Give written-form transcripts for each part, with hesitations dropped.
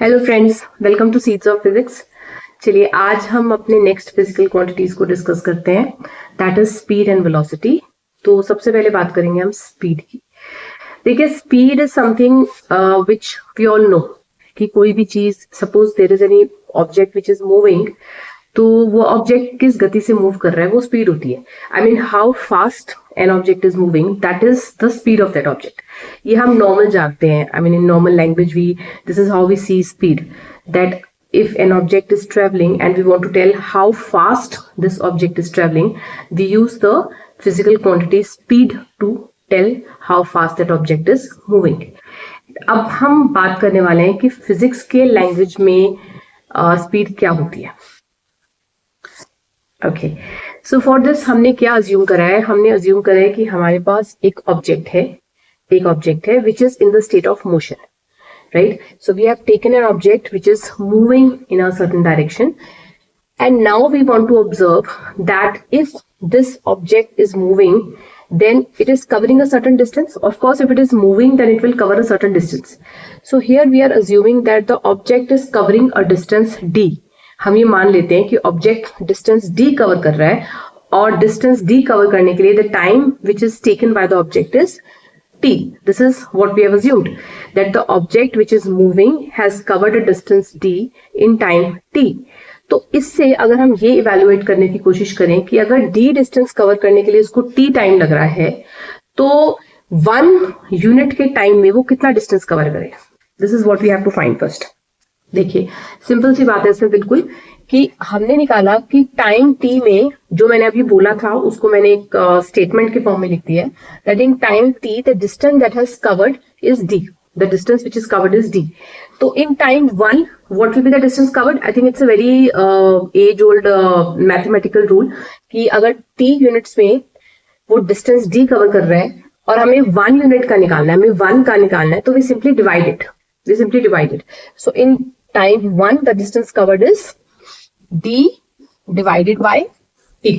Hello friends, welcome to seeds of physics. चलिए आज हम अपने नेक्स्ट फिजिकल क्वांटिटीज को डिस्कस करते हैं, that is speed and velocity. तो सबसे पहले बात करेंगे हम स्पीड की। देखिए, speed is something which we all know कि कोई भी चीज, suppose there is any object which is moving, तो वो ऑब्जेक्ट किस गति से मूव कर रहा है वो स्पीड होती है। I mean how fast an object is moving, that is the speed of that object. ये हम नॉर्मल जानते हैं। I mean in normal language we, this is how we see speed, that if an object is traveling and we want to tell how fast this object is traveling, we use the physical quantity speed to tell how fast that object is moving. अब हम बात करने वाले हैं कि physics के language में speed क्या होती है। ओके, सो फॉर दिस हमने क्या अज्यूम करा है? हमने अज्यूम करा है कि हमारे पास एक ऑब्जेक्ट है which is in the state of motion, right? So we have taken an object which is moving in a certain direction, and now we want to observe that if this object is moving, then it is covering a certain distance. Of course, if it is moving, then it will cover a certain distance. So here we are assuming that the object is covering a distance d. हम ये मान लेते हैं कि object distance d cover कर रहा है, और डिस्टेंस d कवर करने के लिए the time which is taken by the object is t. This is what we have assumed, that the object which is moving has covered a distance d in time t. तो इससे अगर हम ये evaluate करने की कोशिश करें कि अगर d डिस्टेंस कवर करने के लिए उसको t टाइम लग रहा है, तो 1 यूनिट के टाइम में वो कितना डिस्टेंस कवर करे। This is what we have to find first. देखिए, सिंपल सी बात है इसमें बिल्कुल, कि हमने निकाला कि टाइम t में जो मैंने अभी बोला था उसको मैंने एक स्टेटमेंट के फॉर्म में लिख दिया है, that in time t the distance that has covered is d, the distance which is covered is d. तो in time 1 what will be the distance covered? I think it's a very age old mathematical rule कि अगर t units में वो distance d cover कर रहा है और हमें 1 यूनिट का निकालना है, हमें 1 का निकालना है, तो we simply divide it. So in time 1 the distance covered is d divided by t.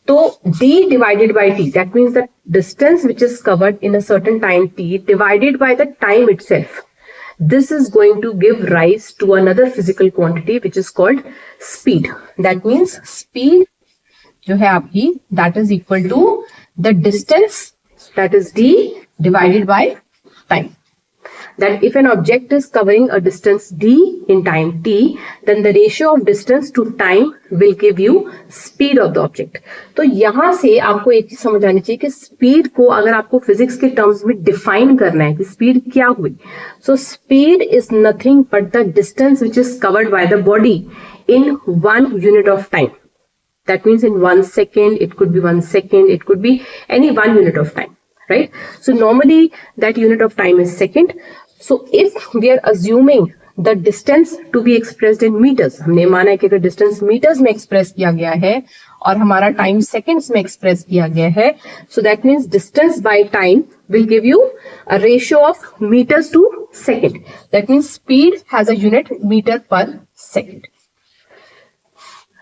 तो d divided by t, that means the distance which is covered in a certain time t divided by the time itself. This is going to give rise to another physical quantity which is called speed. That means speed जो है आपकी, that is equal to the distance, that is d divided by time. That if an object is covering a distance d in time t, then the ratio of distance to time will give you speed of the object. तो यहां से आपको एक चीज समझ आनी चाहिए कि स्पीड को अगर आपको फिजिक्स के टर्म्स में डिफाइन करना है कि स्पीड क्या हुई, so speed is nothing but the distance which is covered by the body in 1 unit of time. That means in 1 second, it could be 1 second, it could be any 1 unit of time, right? So normally that unit of time is second. So if we are assuming the distance to be expressed in meters, हमने माना है कि अगर distance metres में express किया गया है और हमारा टाइम सेकेंड्स में एक्सप्रेस किया गया है, so that means distance by time will give you a ratio of meters to second. That means speed has a unit meter per second.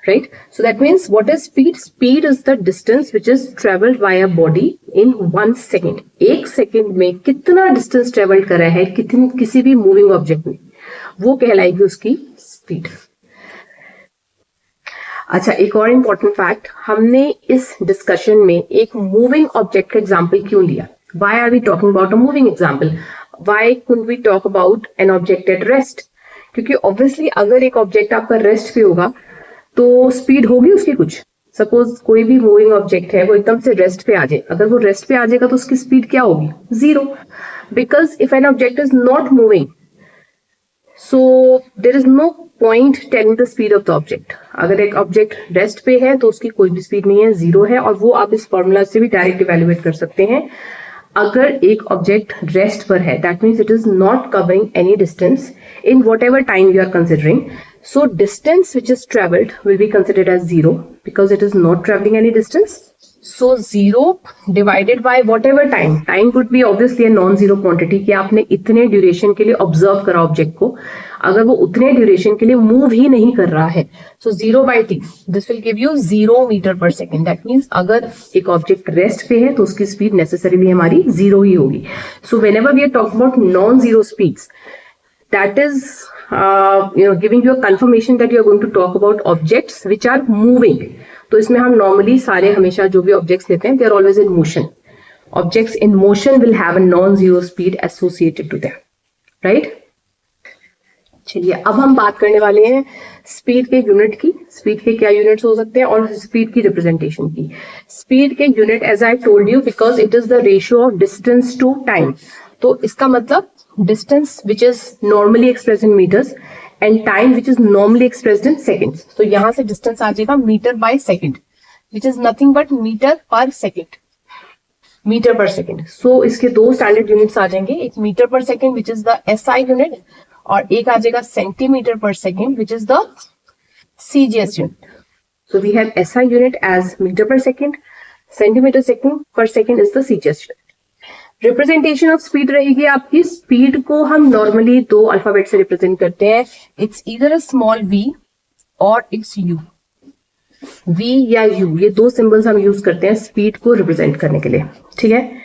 Right? So that means what is speed? Speed is the distance which is traveled by a body in 1 second. 1 second में कितना distance travel कर रहा है किसी भी moving object में, वो कहलाएगी उसकी स्पीड। अच्छा, एक और इम्पोर्टेंट फैक्ट, हमने इस डिस्कशन में एक मूविंग ऑब्जेक्ट का एग्जाम्पल क्यों लिया? Why are we talking about a moving example? Why couldn't we talk about an object at rest? क्योंकि ऑब्वियसली अगर एक ऑब्जेक्ट आपका रेस्ट पे होगा तो स्पीड होगी उसकी कुछ। सपोज कोई भी मूविंग ऑब्जेक्ट है, वो एकदम से रेस्ट पे आ जाए, अगर वो रेस्ट पे आ जाएगा तो उसकी स्पीड क्या होगी? 0, because if an object is not moving, so there is no point telling the speed of the object. अगर एक ऑब्जेक्ट रेस्ट पे है तो उसकी कोई भी स्पीड नहीं है, 0 है, और वो आप इस फॉर्मूला से भी डायरेक्ट इवेल्युएट कर सकते हैं। अगर एक ऑब्जेक्ट रेस्ट पर है, that means it is not covering any distance in whatever time you are considering. So distance which is traveled will be considered as 0 because it is not traveling any distance. So 0 divided by whatever time. Time could be obviously a non-zero quantity कि आपने इतने duration के लिए observe करा object को, अगर वो उतने ड्यूरेशन के लिए मूव ही नहीं कर रहा है, so 0 by t, this will give you 0 metre पर सेकेंड. दैट मीन्स अगर एक ऑब्जेक्ट रेस्ट पे है तो उसकी स्पीड नेसेसरीली हमारी 0 ही होगी. So whenever we are talking about non zero speeds, that is giving you a confirmation that you are going to talk about objects which are moving. तो इसमें हम normally सारे हमेशा जो भी objects लेते हैं, they are always in motion. Objects in motion will have a non-zero speed associated to them, right? चलिए अब हम बात करने वाले हैं स्पीड के यूनिट की. स्पीड के क्या यूनिट्स हो सकते हैं और स्पीड की रिप्रेजेंटेशन की. स्पीड के unit, as I told you, because it is the ratio of distance to time. तो इसका मतलब distance which is normally expressed in metres and time which is normally expressed in seconds. तो यहां से distance आ जाएगा metre by second, which is nothing but metre पर second. Metre पर सेकेंड. सो इसके दो स्टैंडर्ड यूनिट्स आ जाएंगे, एक मीटर पर second which is the SI unit और एक आ जाएगा centimetre per second which is the CGS unit. So we have SI unit as metre पर second, centimetre per second is the CGS unit. Representation of speed रहेगी आपकी. Speed को हम normally दो अल्फाबेट से रिप्रेजेंट करते हैं. It's either a small v और इट्स यू. वी या यू, ये दो सिंबल्स हम यूज करते हैं स्पीड को रिप्रेजेंट करने के लिए. ठीक है,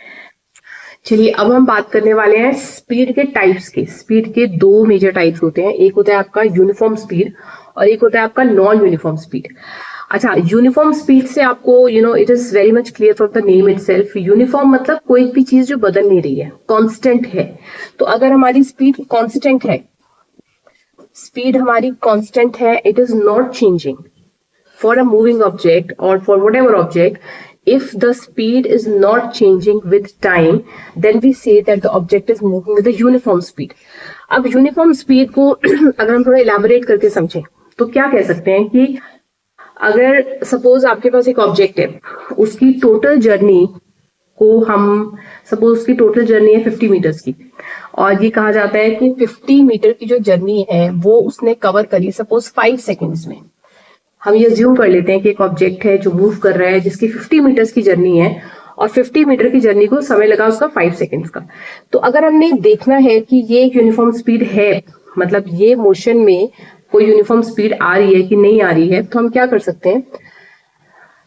चलिए अब हम बात करने वाले हैं स्पीड के टाइप्स के. स्पीड के दो मेजर टाइप्स होते हैं. एक होता है आपका यूनिफॉर्म स्पीड और एक होता है आपका नॉन यूनिफॉर्म स्पीड. अच्छा, यूनिफॉर्म स्पीड से आपको it is very much clear from the name itself. Uniform मतलब कोई भी चीज जो बदल नहीं रही है, कांस्टेंट है. तो अगर हमारी स्पीड कांस्टेंट है, स्पीड हमारी कांस्टेंट है, it is not changing for a moving object और for whatever object. If the speed is not changing with time, then we say that the object is moving with a uniform speed. अब uniform speed को अगर हम थोड़ा elaborate करके समझें तो क्या कह सकते हैं कि अगर suppose आपके पास एक object है, उसकी total journey को हम suppose उसकी total journey है 50 meters की और ये कहा जाता है कि 50 मीटर की जो जर्नी है वो उसने कवर करी suppose 5 seconds में. हम ये अज्यूम कर लेते हैं कि एक ऑब्जेक्ट है जो मूव कर रहा है जिसकी 50 मीटर्स की जर्नी है और 50 मीटर की जर्नी को समय लगा उसका 5 सेकेंड्स का. तो अगर हमने देखना है कि ये एक यूनिफॉर्म स्पीड है, मतलब ये मोशन में कोई यूनिफॉर्म स्पीड आ रही है कि नहीं आ रही है, तो हम क्या कर सकते हैं?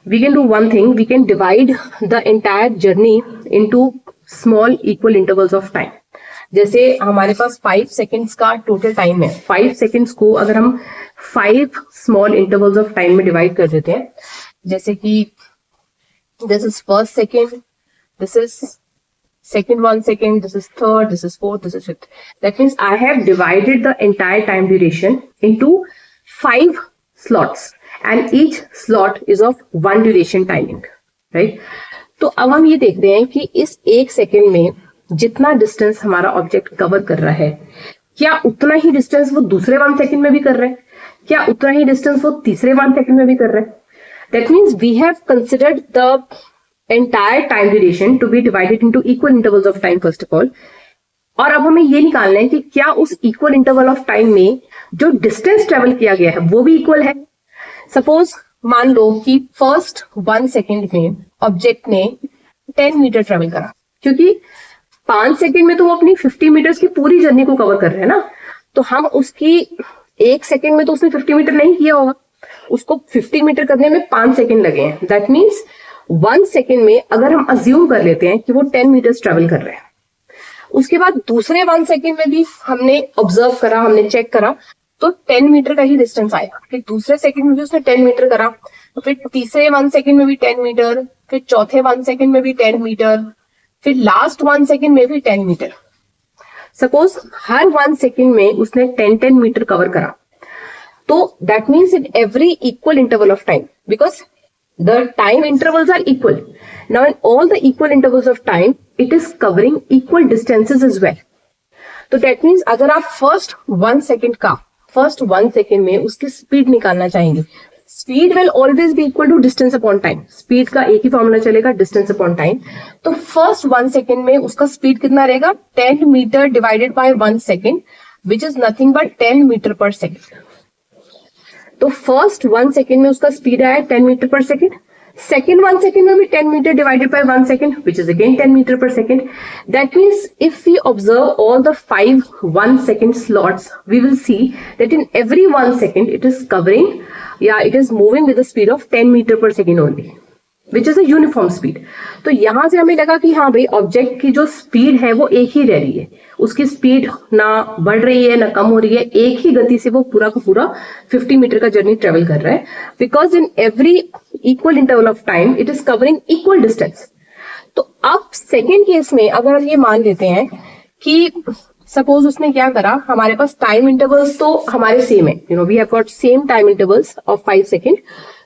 We can do one thing, we can divide the entire journey into small equal intervals of time. जैसे हमारे पास 5 सेकेंड्स का टोटल टाइम है. 5 सेकेंड्स को अगर हम 5 स्मॉल इंटरवल्स ऑफ टाइम में डिवाइड कर देते हैं, जैसे कि this is first second, this is second 1 second, this is third, this is fourth, this is fifth. That means I have divided the entire time duration into 5 slots and each slot is of 1 duration timing, right? तो अब हम ये देख रहे हैं कि इस 1 second में जितना डिस्टेंस हमारा ऑब्जेक्ट कवर कर रहा है, क्या उतना ही डिस्टेंस वो दूसरे 1 सेकेंड में भी कर रहा है? क्या उतना ही डिस्टेंस वो तीसरे 1 सेकेंड में भी कर रहा है? That means we have considered the entire time duration to be divided into equal intervals of time first of all. और अब हमें ये निकालना है कि क्या उस equal interval of time में जो distance travel किया गया है वो भी equal है. Suppose मान लो कि first 1 second में ऑब्जेक्ट ने 10 मीटर ट्रेवल करा, क्योंकि 5 सेकेंड में तो वो अपनी 50 मीटर्स की पूरी जर्नी को कवर कर रहे हैं ना. तो हम उसकी 1 सेकेंड में तो उसने 50 मीटर नहीं किया होगा, उसको 50 मीटर करने में 5 सेकेंड लगे हैं. दैट मीन्स 1 सेकेंड में अगर हम अज्यूम कर लेते हैं कि वो 10 मीटर्स ट्रेवल कर रहे हैं, उसके बाद दूसरे 1 सेकेंड में भी हमने ऑब्जर्व करा, हमने चेक करा, तो 10 मीटर का ही डिस्टेंस आएगा. फिर दूसरे सेकेंड में भी उसने 10 मीटर करा, तो फिर तीसरे 1 सेकेंड में भी 10 मीटर, फिर चौथे 1 सेकेंड में भी 10 मीटर, फिर लास्ट 1 सेकेंड में भी 10 मीटर. सपोज हर 1 सेकेंड में उसने 10 मीटर कवर करा, तो that means in every equal interval of time, because the time intervals are equal. Now in all the equal intervals of time, it is covering equal distances as well. तो that means अगर आप first 1 second में उसकी speed निकालना चाहेंगे, speed will always be equal to distance upon time. Speed का एक ही formula चलेगा, distance upon time. तो first 1 second में उसका स्पीड कितना रहेगा? 10 metre divided by 1 second, which is nothing but 10 metre पर सेकेंड. तो फर्स्ट 1 सेकेंड में उसका स्पीड आया 10 मीटर पर सेकेंड, सेकेंड 1 सेकेंड में भी 10 metre divided by 1 second, which is again 10 metre पर second. That means if we observe all the 5 1 second slots, we will see that in every 1 second it is covering, it is moving with the speed of 10 meter per second only. Which is a uniform speed. तो यहां से हमें लगा कि हाँ भाई object की जो स्पीड है वो एक ही रह रही है, उसकी स्पीड ना बढ़ रही है ना कम हो रही है, एक ही गति से वो पूरा का पूरा 50 मीटर का जर्नी ट्रेवल कर रहा है, because in every equal interval of time it is covering equal distance. तो अब सेकेंड केस में अगर हम ये मान लेते हैं कि सपोज उसने क्या करा, हमारे पास टाइम इंटरवल्स तो हमारे सेम है, you know we have got same time intervals of 5 second,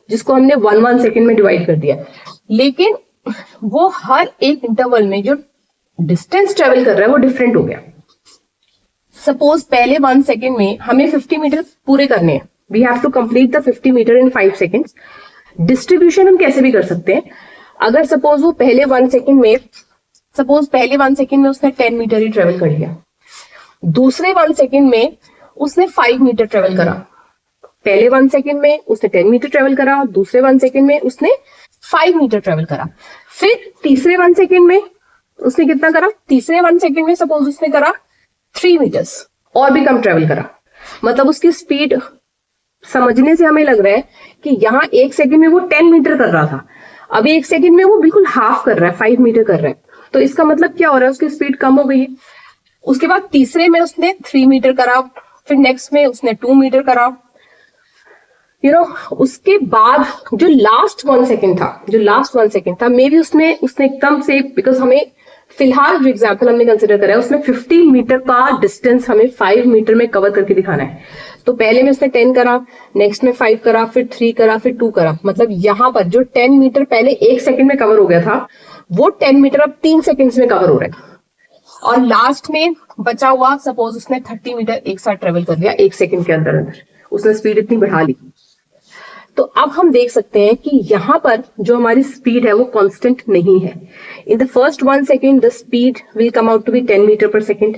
जिसको हमने 1 सेकेंड में डिवाइड कर दिया, लेकिन वो हर एक इंटरवल में जो डिस्टेंस ट्रेवल कर रहा है वो डिफरेंट हो गया। सपोज पहले 1 सेकेंड में हमें 50 मीटर पूरे करने हैं, we have to complete the 50 metre in 5 seconds. Distribution हम कैसे भी कर सकते हैं, अगर सपोज वो पहले 1 सेकेंड में उसने 10 मीटर ही ट्रेवल कर लिया, दूसरे 1 सेकेंड में उसने 5 मीटर ट्रेवल करा, पहले 1 सेकेंड में उसने 10 मीटर ट्रेवल करा, दूसरे 1 सेकेंड में उसने 5 मीटर ट्रेवल करा, फिर तीसरे 1 सेकेंड में उसने कितना करा, तीसरे 1 सेकेंड में सपोज उसने करा 3 मीटर्स और भी कम ट्रेवल करा। मतलब उसकी स्पीड समझने से हमें लग रहा है कि यहाँ 1 सेकेंड में वो 10 मीटर कर रहा था, अभी 1 सेकेंड में वो बिल्कुल हाफ कर रहा है, 5 मीटर कर रहा है। तो इसका मतलब क्या हो रहा है, उसकी स्पीड कम हो गई है। उसके बाद तीसरे में उसने 3 मीटर करा, फिर नेक्स्ट में उसने 2 मीटर करा, यू नो उसके बाद जो लास्ट 1 सेकेंड था मे बी उसने एकदम से, बिकॉज हमें फिलहाल जो एग्जाम्पल हमने कंसिडर करा है उसमें 50 मीटर का डिस्टेंस हमें 5 मीटर में कवर करके दिखाना है। तो पहले में उसने 10 करा, नेक्स्ट में 5 करा, फिर 3 करा, फिर 2 करा, मतलब यहाँ पर जो 10 मीटर पहले 1 सेकेंड में कवर हो गया था वो 10 मीटर अब 3 सेकेंड्स में कवर हो रहा है। और लास्ट में बचा हुआ सपोज उसने 30 मीटर एक साथ ट्रेवल कर लिया 1 सेकेंड के अंदर उसने स्पीड इतनी बढ़ा ली। तो अब हम देख सकते हैं कि यहाँ पर जो हमारी स्पीड है वो कांस्टेंट नहीं है। In the first 1 second the speed will come out to be 10 metre पर second,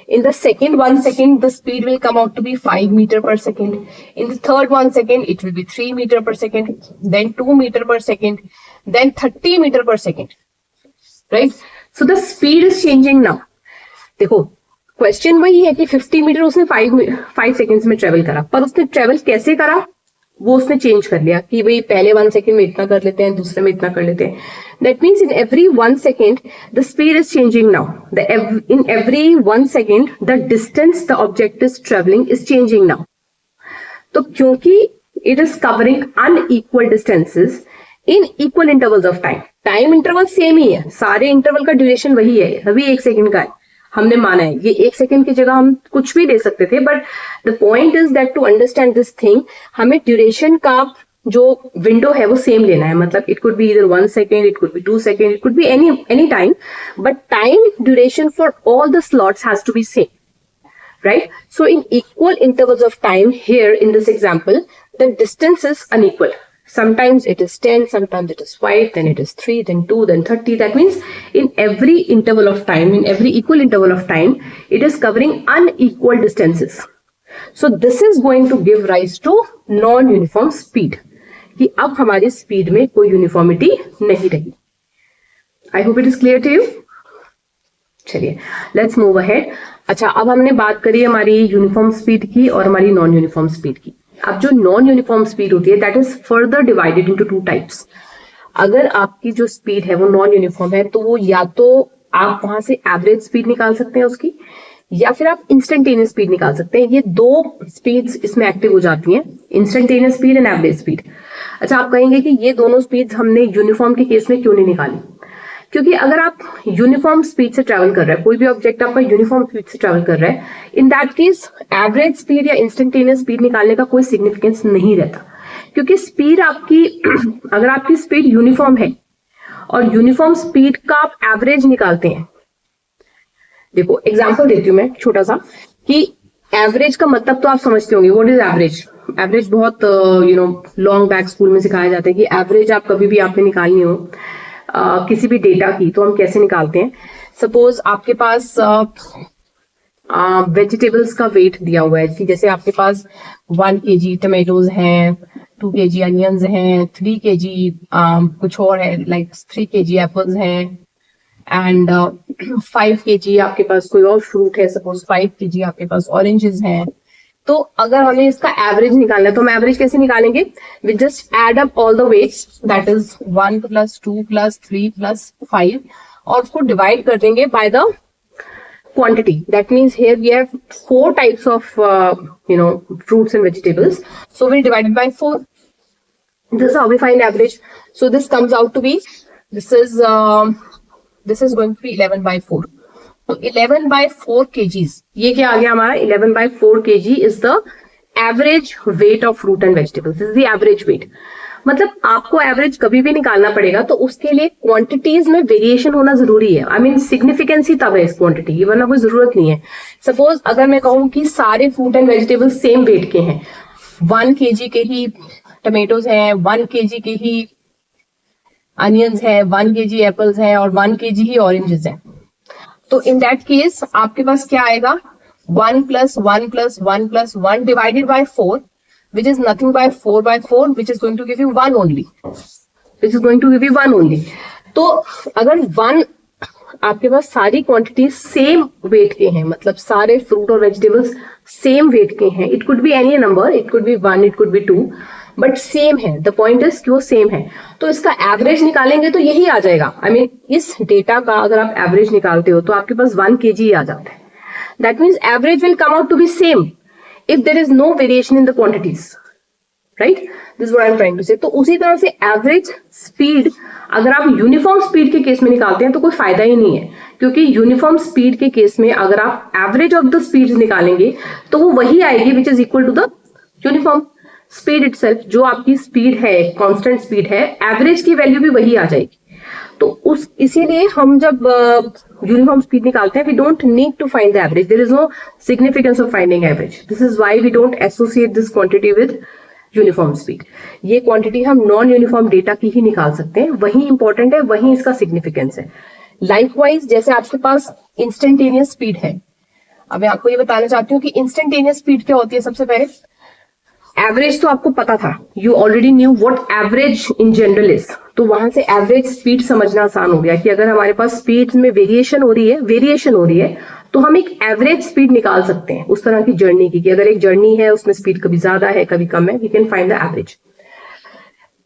in the second 1 second the speed will come out to be 5 meter per second, in the third 1 second it will be 3 meter per second, then 2 meter per second, then 30 meter per second, right? So the speed is changing now। देखो question वही है कि 50 metre उसने 5 seconds में travel करा, पर उसने travel कैसे करा वो उसने चेंज कर लिया कि भाई पहले 1 सेकेंड में इतना कर लेते हैं, दूसरे में इतना कर लेते हैं। That means in every 1 second the speed is changing now. In every 1 second the distance the object is traveling is changing now. तो क्योंकि it is covering unequal distances in equal intervals of time. Time interval same ही है, सारे interval का duration वही है, अभी 1 second का है, हमने माना है ये 1 सेकेंड की जगह हम कुछ भी ले सकते थे, but the point is that to understand this thing हमें ड्यूरेशन का जो विंडो है वो सेम लेना है। मतलब इट कुड बी इधर 1 second, it could be 2 second, it could be any time, but time duration for all the slots has to be same, right? So in equal intervals of time here in this example the distance is unequal. Sometimes it is 10, sometimes it is 5, then it is 3, then 2, then 30. That means in every interval of time, in every equal interval of time, it is covering unequal distances. So this is going to give rise to non-uniform speed. कि अब हमारी speed में कोई uniformity नहीं रही। I hope it is clear to you. चलिए let's move ahead. अच्छा, अब हमने बात करी हमारी यूनिफॉर्म स्पीड की और हमारी नॉन यूनिफॉर्म स्पीड की। अब जो नॉन यूनिफॉर्म स्पीड होती है that is further divided into 2 types. अगर आपकी जो स्पीड है वो नॉन यूनिफॉर्म है तो वो या तो आप वहां से एवरेज स्पीड निकाल सकते हैं उसकी, या फिर आप इंस्टेंटेनियस स्पीड निकाल सकते हैं। ये 2 स्पीड्स इसमें एक्टिव हो जाती हैं, instantaneous speed and average speed. अच्छा, आप कहेंगे कि ये दोनों स्पीड्स हमने यूनिफॉर्म के केस में क्यों नहीं निकाली? क्योंकि अगर आप यूनिफॉर्म स्पीड से ट्रैवल कर रहे हैं, कोई भी ऑब्जेक्ट आपका यूनिफॉर्म स्पीड से ट्रैवल कर रहा है, इन दैट केस एवरेज स्पीड या इंस्टेंटेनियस स्पीड निकालने का कोई सिग्निफिकेंस नहीं रहता। क्योंकि स्पीड आपकी अगर आपकी स्पीड यूनिफॉर्म है और यूनिफॉर्म स्पीड का आप एवरेज निकालते हैं, देखो एग्जांपल देती हूँ मैं छोटा सा, कि एवरेज का मतलब तो आप समझते होंगे, व्हाट इज एवरेज? एवरेज बहुत लॉन्ग बैक स्कूल में सिखाया जाता है कि एवरेज आप कभी भी आपने निकालनी हो किसी भी डेटा की तो हम कैसे निकालते हैं। सपोज आपके पास वेजिटेबल्स का वेट दिया हुआ है कि जैसे आपके पास 1 kg टमेटोज हैं, 2 kg अनियंस हैं, 3 kg कुछ और है लाइक 3 kg एप्पल्स हैं, एंड 5 kg आपके पास कोई और फ्रूट है, सपोज 5 kg आपके पास ऑरेंजेस हैं, तो अगर हमें इसका एवरेज निकालना है तो हम एवरेज कैसे निकालेंगे? We just add up all the weights, that is 1 + 2 + 3 + 5 और उसको डिवाइड कर देंगे by the quantity. That means here we have 4 types of fruits and vegetables, so we'll divide it by 4. This is how we find average. So this comes out to be, this is going to be 11/4. So 11/4 kgs, ये क्या आ गया हमारा? 11/4 kg is the average weight of fruit and vegetables. This is the average weight. मतलब आपको average कभी भी निकालना पड़ेगा तो उसके लिए क्वांटिटीज में वेरिएशन होना जरूरी है. आई मीन सिग्निफिकेंस ही तब है इस क्वांटिटी की, वरना कोई जरूरत नहीं है. सपोज अगर मैं कहूँ कि सारे fruit and vegetables same weight के हैं, 1 kg के ही टमेटोज हैं, 1 kg के ही अनियंस है, 1 kg एप्पल्स हैं और 1 kg ही ऑरेंजेस हैं, तो इन दैट केस आपके पास क्या आएगा? 1 + 1 + 1 + 1 divided by 4, which is nothing by 4/4, which is going to give you 1 only. Which is going to give you 1 only. तो अगर 1 आपके पास सारी क्वांटिटी सेम वेट के हैं, मतलब सारे फ्रूट और वेजिटेबल्स सेम वेट के हैं, it could be any number, it could B 1, it could be 2, but same है. द पॉइंट इज कि वो सेम है, तो इसका एवरेज निकालेंगे तो यही आ जाएगा. आई मीन इस डेटा का अगर आप एवरेज निकालते हो तो आपके पास 1 kg आ जाता है. That means average will come out to be same if there is no variation in the quantities, right? This is what I'm trying to say. तो उसी तरह से एवरेज स्पीड अगर आप यूनिफॉर्म स्पीड के केस में निकालते हैं तो कोई फायदा ही नहीं है, क्योंकि यूनिफॉर्म स्पीड के केस में अगर आप एवरेज ऑफ द स्पीड निकालेंगे तो वो वही आएगी which is equal to the uniform speed itself. जो आपकी स्पीड है, कांस्टेंट स्पीड है, एवरेज की वैल्यू भी वही आ जाएगी. तो इसीलिए हम जब यूनिफॉर्म स्पीड निकालते हैं, we don't need to find the average. There is no significance of finding average. This is why we don't associate this quantity with uniform speed. ये क्वांटिटी हम नॉन यूनिफॉर्म डेटा की ही निकाल सकते हैं, वही इंपॉर्टेंट है, वही इसका सिग्निफिकेंस है. लाइकवाइज जैसे आपके पास इंस्टेंटेनियस स्पीड है, अब मैं आपको ये बताना चाहती हूँ कि इंस्टेंटेनियस स्पीड क्या होती है. सबसे पहले एवरेज तो आपको पता था, you already knew what average in general is. तो वहां से एवरेज स्पीड समझना आसान हो गया कि अगर हमारे पास स्पीड में वेरिएशन हो रही है तो हम एक एवरेज स्पीड निकाल सकते हैं उस तरह की जर्नी की, कि अगर एक जर्नी है उसमें स्पीड कभी ज्यादा है कभी कम है, we can find the average.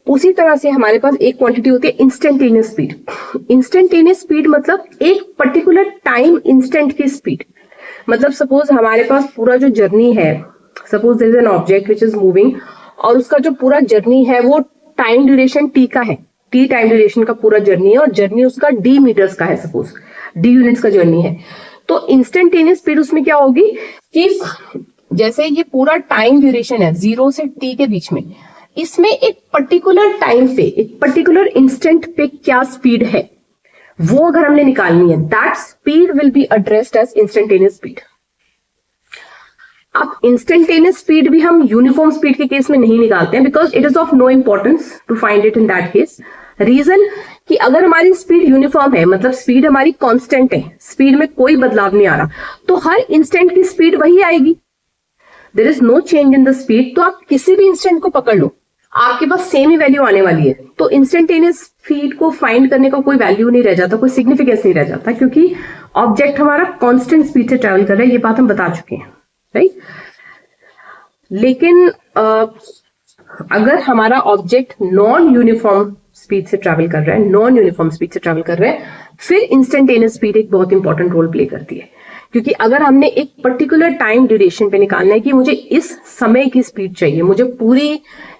उसी तरह से हमारे पास एक क्वांटिटी होती है इंस्टेंटेनियस स्पीड. इंस्टेंटेनियस स्पीड मतलब एक पर्टिकुलर टाइम इंस्टेंट की स्पीड. मतलब सपोज हमारे पास पूरा जो जर्नी है, suppose there is an object which is moving और उसका जो पूरा जर्नी है वो टाइम ड्यूरेशन टी का है, टी टाइम ड्यूरेशन का पूरा जर्नी है और जर्नी उसका डी मीटर्स का है, सपोज डी यूनिट्स का जर्नी है. तो इंस्टेंटेनियस स्पीड उसमें क्या होगी कि जैसे ये पूरा टाइम ड्यूरेशन है 0 से टी के बीच में, इसमें एक पर्टिकुलर टाइम पे, एक पर्टिकुलर इंस्टेंट पे क्या स्पीड है वो अगर हमने निकालनी है, that speed will be addressed as instantaneous speed. अब इंस्टेंटेनियस स्पीड भी हम यूनिफॉर्म स्पीड के केस में नहीं निकालते हैं, because it is of no importance to find it in that case. Reason कि अगर हमारी स्पीड यूनिफॉर्म है, मतलब स्पीड हमारी कांस्टेंट है, स्पीड में कोई बदलाव नहीं आ रहा, तो हर इंस्टेंट की स्पीड वही आएगी. There is no change in the speed. तो आप किसी भी इंस्टेंट को पकड़ लो, आपके पास सेम ही वैल्यू आने वाली है. तो इंस्टेंटेनियस स्पीड को फाइंड करने का कोई वैल्यू नहीं रह जाता, कोई सिग्निफिकेंस नहीं रह जाता, क्योंकि ऑब्जेक्ट हमारा कांस्टेंट स्पीड से ट्रेवल कर रहा है. ये बात हम बता चुके हैं, राइट. लेकिन अगर हमारा ऑब्जेक्ट नॉन यूनिफॉर्म स्पीड से ट्रैवल कर रहा है, नॉन यूनिफॉर्म स्पीड से ट्रैवल कर रहा है, फिर इंस्टेंटेनियस स्पीड एक बहुत इंपॉर्टेंट रोल प्ले करती है. क्योंकि अगर हमने एक पर्टिकुलर टाइम ड्यूरेशन पे निकालना है कि मुझे इस समय की स्पीड चाहिए, मुझे पूरी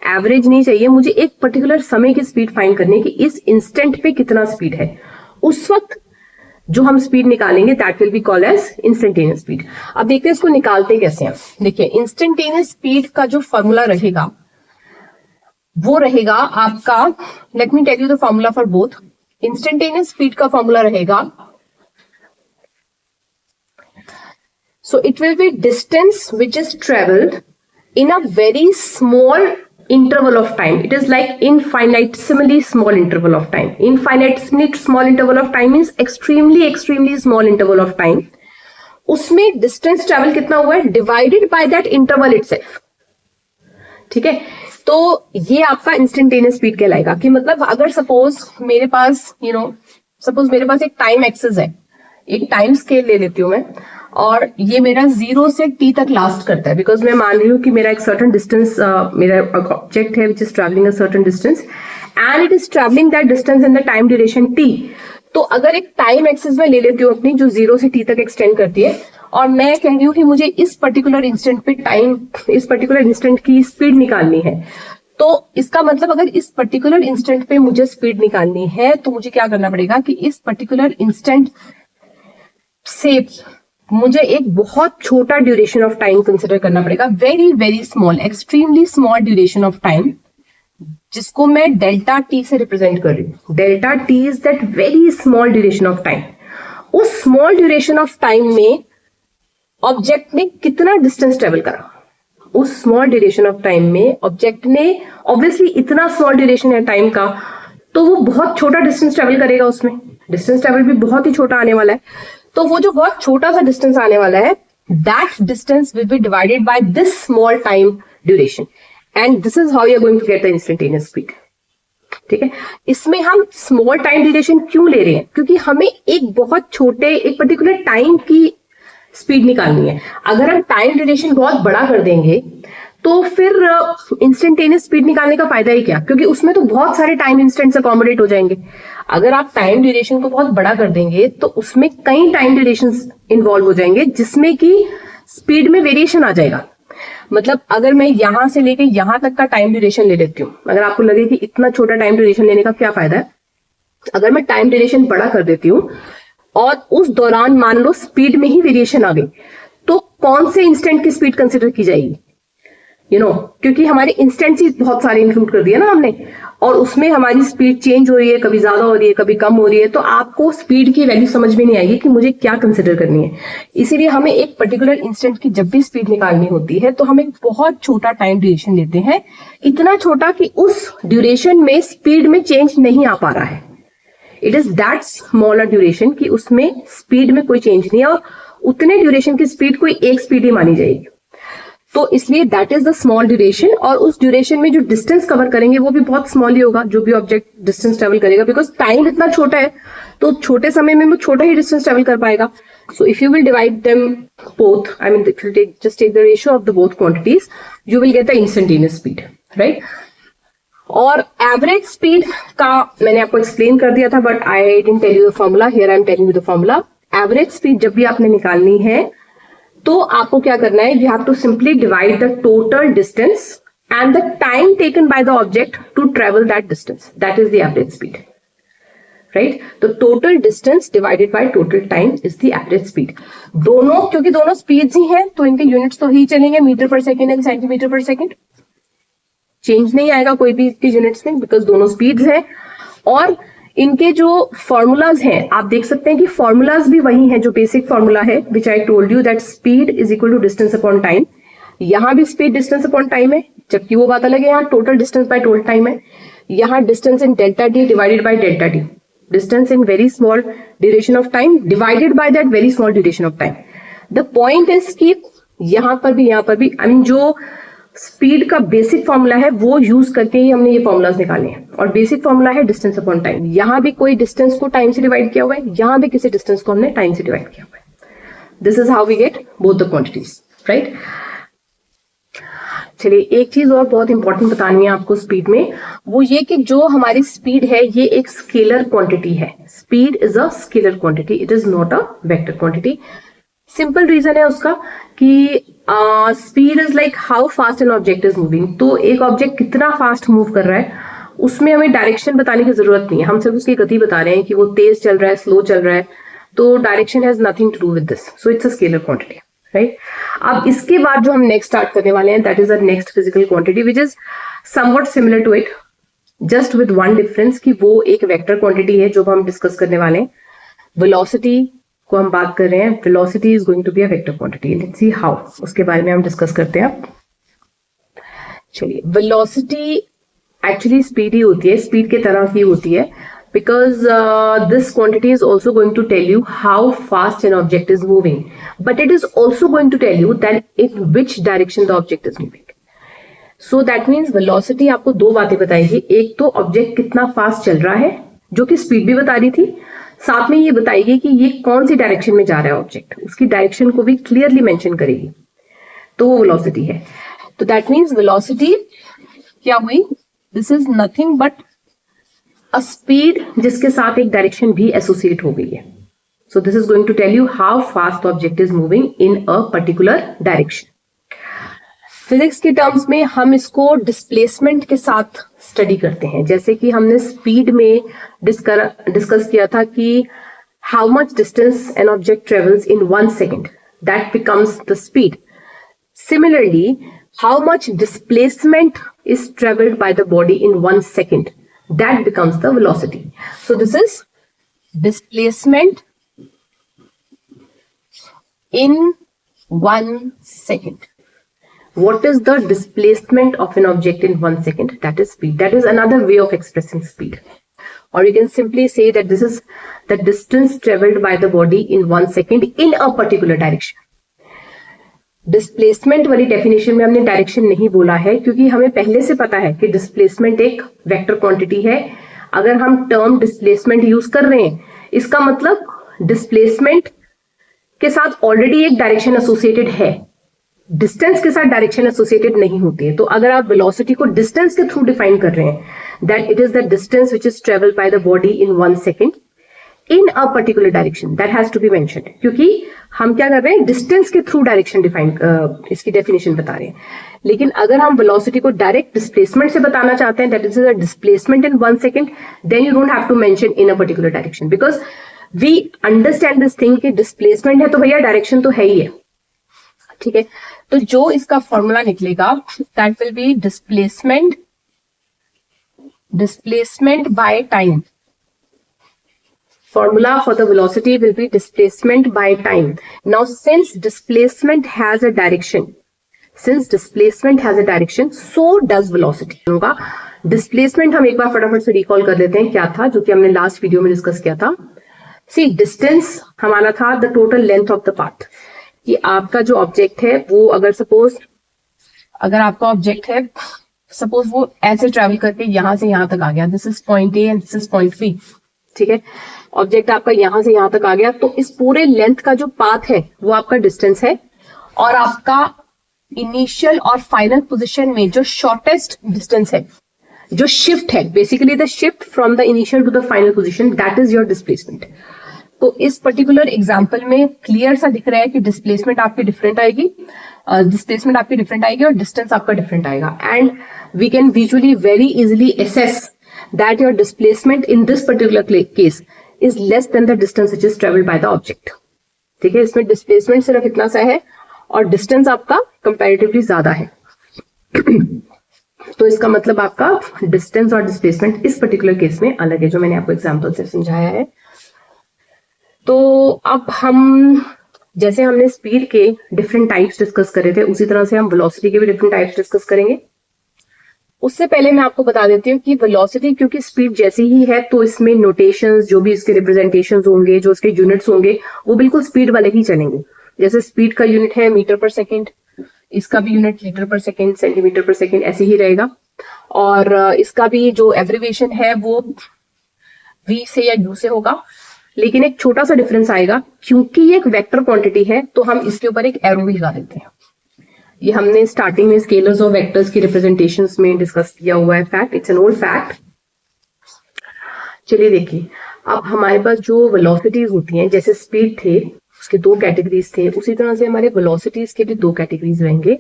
एवरेज नहीं चाहिए, मुझे एक पर्टिकुलर समय की स्पीड फाइंड करनी है कि इस इंस्टेंट पे कितना स्पीड है, उस वक्त जो हम स्पीड निकालेंगे that will be called as instantaneous speed. अब देखते हैं इसको निकालते कैसे हैं. देखिए इंस्टेंटेनियस स्पीड का जो फॉर्मूला रहेगा वो रहेगा आपका, let me tell you the formula for both. Instantaneous speed का फॉर्मूला रहेगा, so it will be distance which is traveled in a very small interval of time. It is like infinitesimally small interval of time. Infinitesimally small interval of time means extremely small interval of time. उसमें distance travel कितना हुआ है divided by that interval itself. ठीक है, तो ये आपका instantaneous speed कहलाएगा. कि मतलब अगर सपोज मेरे पास सपोज मेरे पास एक टाइम एक्सिस है, एक टाइम स्केल ले लेती हूं मैं, और ये मेरा 0 से t तक लास्ट करता है, बिकॉज मैं मान रही हूँ कि मेरा एक सर्टन डिस्टेंस मेरा ऑब्जेक्ट है which is travelling a certain distance and it is travelling that distance in the time duration t। तो अगर एक टाइम एक्सिस में ले लेती हूँ अपनी जो 0 से t तक एक्सटेंड करती है, और मैं कह रही हूँ कि मुझे इस पर्टिकुलर इंस्टेंट पे टाइम, इस पर्टिकुलर इंस्टेंट की स्पीड निकालनी है, तो इसका मतलब अगर इस पर्टिकुलर इंस्टेंट पे मुझे स्पीड निकालनी है तो मुझे क्या करना पड़ेगा कि इस पर्टिकुलर इंस्टेंट से मुझे एक बहुत छोटा ड्यूरेशन ऑफ टाइम कंसिडर करना पड़ेगा, very very small, extremely small duration of time, जिसको मैं डेल्टा टी से रिप्रेजेंट कर रही हूँ। Delta T is that very small duration of time. उस स्मॉल ड्यूरेशन ऑफ टाइम में ऑब्जेक्ट ने कितना डिस्टेंस ट्रेवल करा, उस स्मॉल ड्यूरेशन ऑफ टाइम में ऑब्जेक्ट ने, ऑब्वियसली इतना स्मॉल ड्यूरेशन है टाइम का, तो वो बहुत छोटा डिस्टेंस ट्रेवल करेगा, उसमें डिस्टेंस ट्रेवल भी बहुत ही छोटा आने वाला है। तो वो जो बहुत छोटा सा डिस्टेंस आने वाला है, that distance will be divided by this small time duration and this is how you are going to get the instantaneous speed. ठीक है, इसमें हम स्मॉल टाइम ड्यूरेशन क्यों ले रहे हैं, क्योंकि हमें एक बहुत छोटे, एक पर्टिकुलर टाइम की स्पीड निकालनी है। अगर हम टाइम ड्यूरेशन बहुत बड़ा कर देंगे तो फिर इंस्टेंटेनियस स्पीड निकालने का फायदा ही क्या, क्योंकि उसमें तो बहुत सारे टाइम इंस्टेंट्स अकोमोडेट हो जाएंगे। अगर आप टाइम ड्यूरेशन को बहुत बड़ा कर देंगे तो उसमें कई टाइम ड्यूरेशंस इन्वॉल्व हो जाएंगे, जिसमें कि स्पीड में वेरिएशन आ जाएगा। मतलब अगर मैं यहां से लेके यहां तक का टाइम ड्यूरेशन ले लेती हूँ, अगर आपको लगे कि इतना छोटा टाइम ड्यूरेशन लेने का क्या फायदा है, अगर मैं टाइम ड्यूरेशन बड़ा कर देती हूँ और उस दौरान मान लो स्पीड में ही वेरिएशन आ गई, तो कौन से इंस्टेंट की स्पीड कंसिडर की जाएगी, क्योंकि हमारे इंस्टेंट्स ही बहुत सारे इंक्लूड कर दिए ना हमने, और उसमें हमारी स्पीड चेंज हो रही है, कभी ज्यादा हो रही है, कभी कम हो रही है, तो आपको स्पीड की वैल्यू समझ में नहीं आएगी कि मुझे क्या कंसिडर करनी है। इसीलिए हमें एक पर्टिकुलर इंस्टेंट की जब भी स्पीड निकालनी होती है तो हम एक बहुत छोटा टाइम ड्यूरेशन लेते हैं, इतना छोटा कि उस ड्यूरेशन में स्पीड में चेंज नहीं आ पा रहा है। It is that smaller duration कि उसमें स्पीड में कोई चेंज नहीं है, और उतने ड्यूरेशन की स्पीड कोई एक स्पीड ही मानी जाएगी। तो इसलिए that is the small duration, और उस ड्यूरेशन में जो डिस्टेंस कवर करेंगे वो भी बहुत स्मॉल ही होगा, जो भी ऑब्जेक्ट डिस्टेंस ट्रेवल करेगा, बिकॉज टाइम इतना छोटा है तो छोटे समय में वो छोटा ही डिस्टेंस ट्रेवल कर पाएगा। So if you will divide them both, I mean if you just take the ratio of the both quantities, you will get the instantaneous speed, right. और एवरेज स्पीड का मैंने आपको एक्सप्लेन कर दिया था, but I didn't tell you the formula, here I am telling you the formula. Average speed जब भी आपने निकालनी है तो आपको क्या करना है, you have to simply divide the total distance and the time taken by the object to travel that distance, that is the average speed, right. तो total distance divided by total time is the average speed. दोनों, क्योंकि दोनों speeds ही हैं तो इनके units तो ही चलेंगे, metre पर second and centimetre per second, change नहीं आएगा कोई भी इसकी यूनिट्स में, बिकॉज दोनों स्पीड्स हैं। और इनके जो फॉर्मूलाज हैं आप देख सकते हैं कि फॉर्मूलाज भी वही हैं जो बेसिक फॉर्मूला है which I told you, that speed is equal to distance upon time. यहां भी स्पीड डिस्टेंस अपॉन टाइम है, जबकि वो बात अलग है, यहाँ total distance by total time है। यहाँ distance in delta t divided by delta T, distance in very small duration of time divided by that very small duration of time. The point is कि यहाँ पर भी I mean जो speed का basic formula है वो use करके ही हमने ये फॉर्मूलाज निकाले हैं, और बेसिक फॉर्मूला है डिस्टेंस अपॉन टाइम। यहां भी कोई डिस्टेंस को टाइम से डिवाइड किया हुआ है, यहां भी किसी डिस्टेंस को हमने टाइम से डिवाइड किया हुआ है। This is how we get both the quantities, right. चलिए एक चीज और बहुत इंपॉर्टेंट बतानी है आपको स्पीड में, वो ये कि जो हमारी स्पीड है ये एक स्केलर क्वांटिटी है। Speed is a scalar quantity, it is not a vector quantity. Simple reason है उसका कि speed is like how fast an object is moving. तो एक ऑब्जेक्ट कितना फास्ट मूव कर रहा है उसमें हमें डायरेक्शन बताने की जरूरत नहीं है, हम सिर्फ उसकी गति बता रहे हैं कि वो तेज चल रहा है, स्लो चल रहा है, तो direction has nothing to do with this, so it's a scalar quantity, right. अब इसके बाद जो हम नेक्स्ट स्टार्ट करने वाले हैं that is a next physical quantity which is something similar to it, just with one difference कि वो एक वेक्टर क्वांटिटी है जो हम डिस्कस करने वाले हैं। वेलोसिटी को हम बात कर रहे हैं, velocity is going to be a vector quantity. Let's see how, उसके बारे में हम डिस्कस करते हैं। चलिए, वेलोसिटी एक्चुअली स्पीड ही होती है, स्पीड के तरह की होती है, because this quantity is also going to tell you how fast an object is moving, but it is also going to tell you that in which direction the object is moving. So that means velocity आपको दो बातें बताएगी, एक तो object कितना fast चल रहा है जो कि स्पीड भी बता रही थी, साथ में ये बताएगी कि ये कौन सी डायरेक्शन में जा रहा है ऑब्जेक्ट, उसकी डायरेक्शन को भी क्लियरली मेंशन करेगी, तो वो वेलोसिटी है। तो दैट मीन्स वेलोसिटी क्या हुई, this is nothing but a speed जिसके साथ एक डायरेक्शन भी एसोसिएट हो गई है। So this is going to tell you how fast the object is moving in a particular direction. Physics के टर्म्स में हम इसको डिस्प्लेसमेंट के साथ स्टडी करते हैं, जैसे कि हमने स्पीड में डिस्कस किया था कि how much distance an object travels in 1 second, that becomes the speed. Similarly, how much displacement is traveled by the body in 1 second, that becomes the velocity. So this is displacement in 1 second. What is the displacement of an object in 1 second? That is speed. That is another way of expressing speed. Or you can simply say that this is the distance traveled by the body in 1 second in a particular direction. Displacement वाली definition में हमने direction नहीं बोला है, क्योंकि हमें पहले से पता है कि डिस्प्लेसमेंट एक वेक्टर क्वांटिटी है। अगर हम टर्म डिस्प्लेसमेंट यूज कर रहे हैं, इसका मतलब डिस्प्लेसमेंट के साथ ऑलरेडी एक डायरेक्शन एसोसिएटेड है, डिस्टेंस के साथ डायरेक्शन एसोसिएटेड नहीं होती है। तो अगर आप वेलोसिटी को डिस्टेंस के थ्रू डिफाइन कर रहे हैं, that it is the distance which is travelled by the body in 1 second in a particular direction, that has to be mentioned. क्योंकि हम क्या कर रहे हैं, डिस्टेंस के थ्रू डायरेक्शन डिफाइन इसकी डेफिनेशन बता रहे हैं। लेकिन अगर हम वेलोसिटी को डायरेक्ट डिस्प्लेसमेंट से बताना चाहते हैं, that is a displacement in 1 second, then you don't have to mention in a particular direction, because we understand this thing कि डिस्प्लेसमेंट है तो भैया डायरेक्शन तो है ही है, ठीक है। तो जो इसका फॉर्मूला निकलेगा, that will B displacement by time. Formula for the velocity will be displacement by time. Now, since displacement has a direction, so does velocity. होगा displacement हम एक बार फटाफट से रिकॉल कर लेते हैं क्या था, जो कि हमने लास्ट वीडियो में डिस्कस किया था। See, distance हमारा था the total length of the path, कि आपका जो ऑब्जेक्ट है वो अगर आपका ऑब्जेक्ट है, सपोज वो ऐसे ट्रेवल करके यहां से यहां तक आ गया, this is point A and this is point B, ठीक है। ऑब्जेक्ट आपका यहां से यहां तक आ गया, तो इस पूरे लेंथ का जो पाथ है वो आपका डिस्टेंस है, और आपका इनिशियल और फाइनल पोजीशन में जो शॉर्टेस्ट डिस्टेंस है, जो शिफ्ट है, basically the shift from the initial to the final position, that is your displacement. तो इस पर्टिकुलर एग्जांपल में क्लियर सा दिख रहा है कि डिस्प्लेसमेंट आपकी डिफरेंट आएगी, और डिस्टेंस आपका डिफरेंट आएगा, and we can visually very easily assess that your displacement in this particular case is less than the distance which is traveled by the object. ठीक है, इसमें डिस्प्लेसमेंट सिर्फ इतना सा है और डिस्टेंस आपका कंपैरेटिवली ज्यादा है। तो इसका मतलब आपका डिस्टेंस और डिस्प्लेसमेंट इस पर्टिकुलर केस में अलग है, जो मैंने आपको एग्जांपल से समझाया है। तो अब हम, जैसे हमने स्पीड के डिफरेंट टाइप्स डिस्कस करे थे, उसी तरह से हम वेलोसिटी के भी डिफरेंट टाइप्स डिस्कस करेंगे। उससे पहले मैं आपको बता देती हूँ कि वेलोसिटी क्योंकि स्पीड जैसी ही है, तो इसमें नोटेशंस, जो भी इसके रिप्रेजेंटेशंस होंगे, जो इसके यूनिट्स होंगे, वो बिल्कुल स्पीड वाले ही चलेंगे। जैसे स्पीड का यूनिट है मीटर पर सेकेंड, इसका भी यूनिट लीटर पर सेकेंड, सेंटीमीटर पर सेकेंड, ऐसे ही रहेगा। और इसका भी जो एब्रिविएशन है वो V से या U से होगा, लेकिन एक छोटा सा डिफरेंस आएगा, क्योंकि ये एक वेक्टर क्वांटिटी है तो हम इसके ऊपर एक एरो भी लगा देते हैं। ये हमने स्टार्टिंग में स्केलर्स और वेक्टर्स की रिप्रेजेंटेशंस में डिस्कस किया हुआ है fact, it's an old fact. चलिए देखिए, अब हमारे पास जो वेलोसिटीज होती हैं, जैसे स्पीड थे उसके 2 कैटेगरीज थे, उसी तरह से हमारे वेलोसिटीज के भी 2 कैटेगरीज रहेंगे।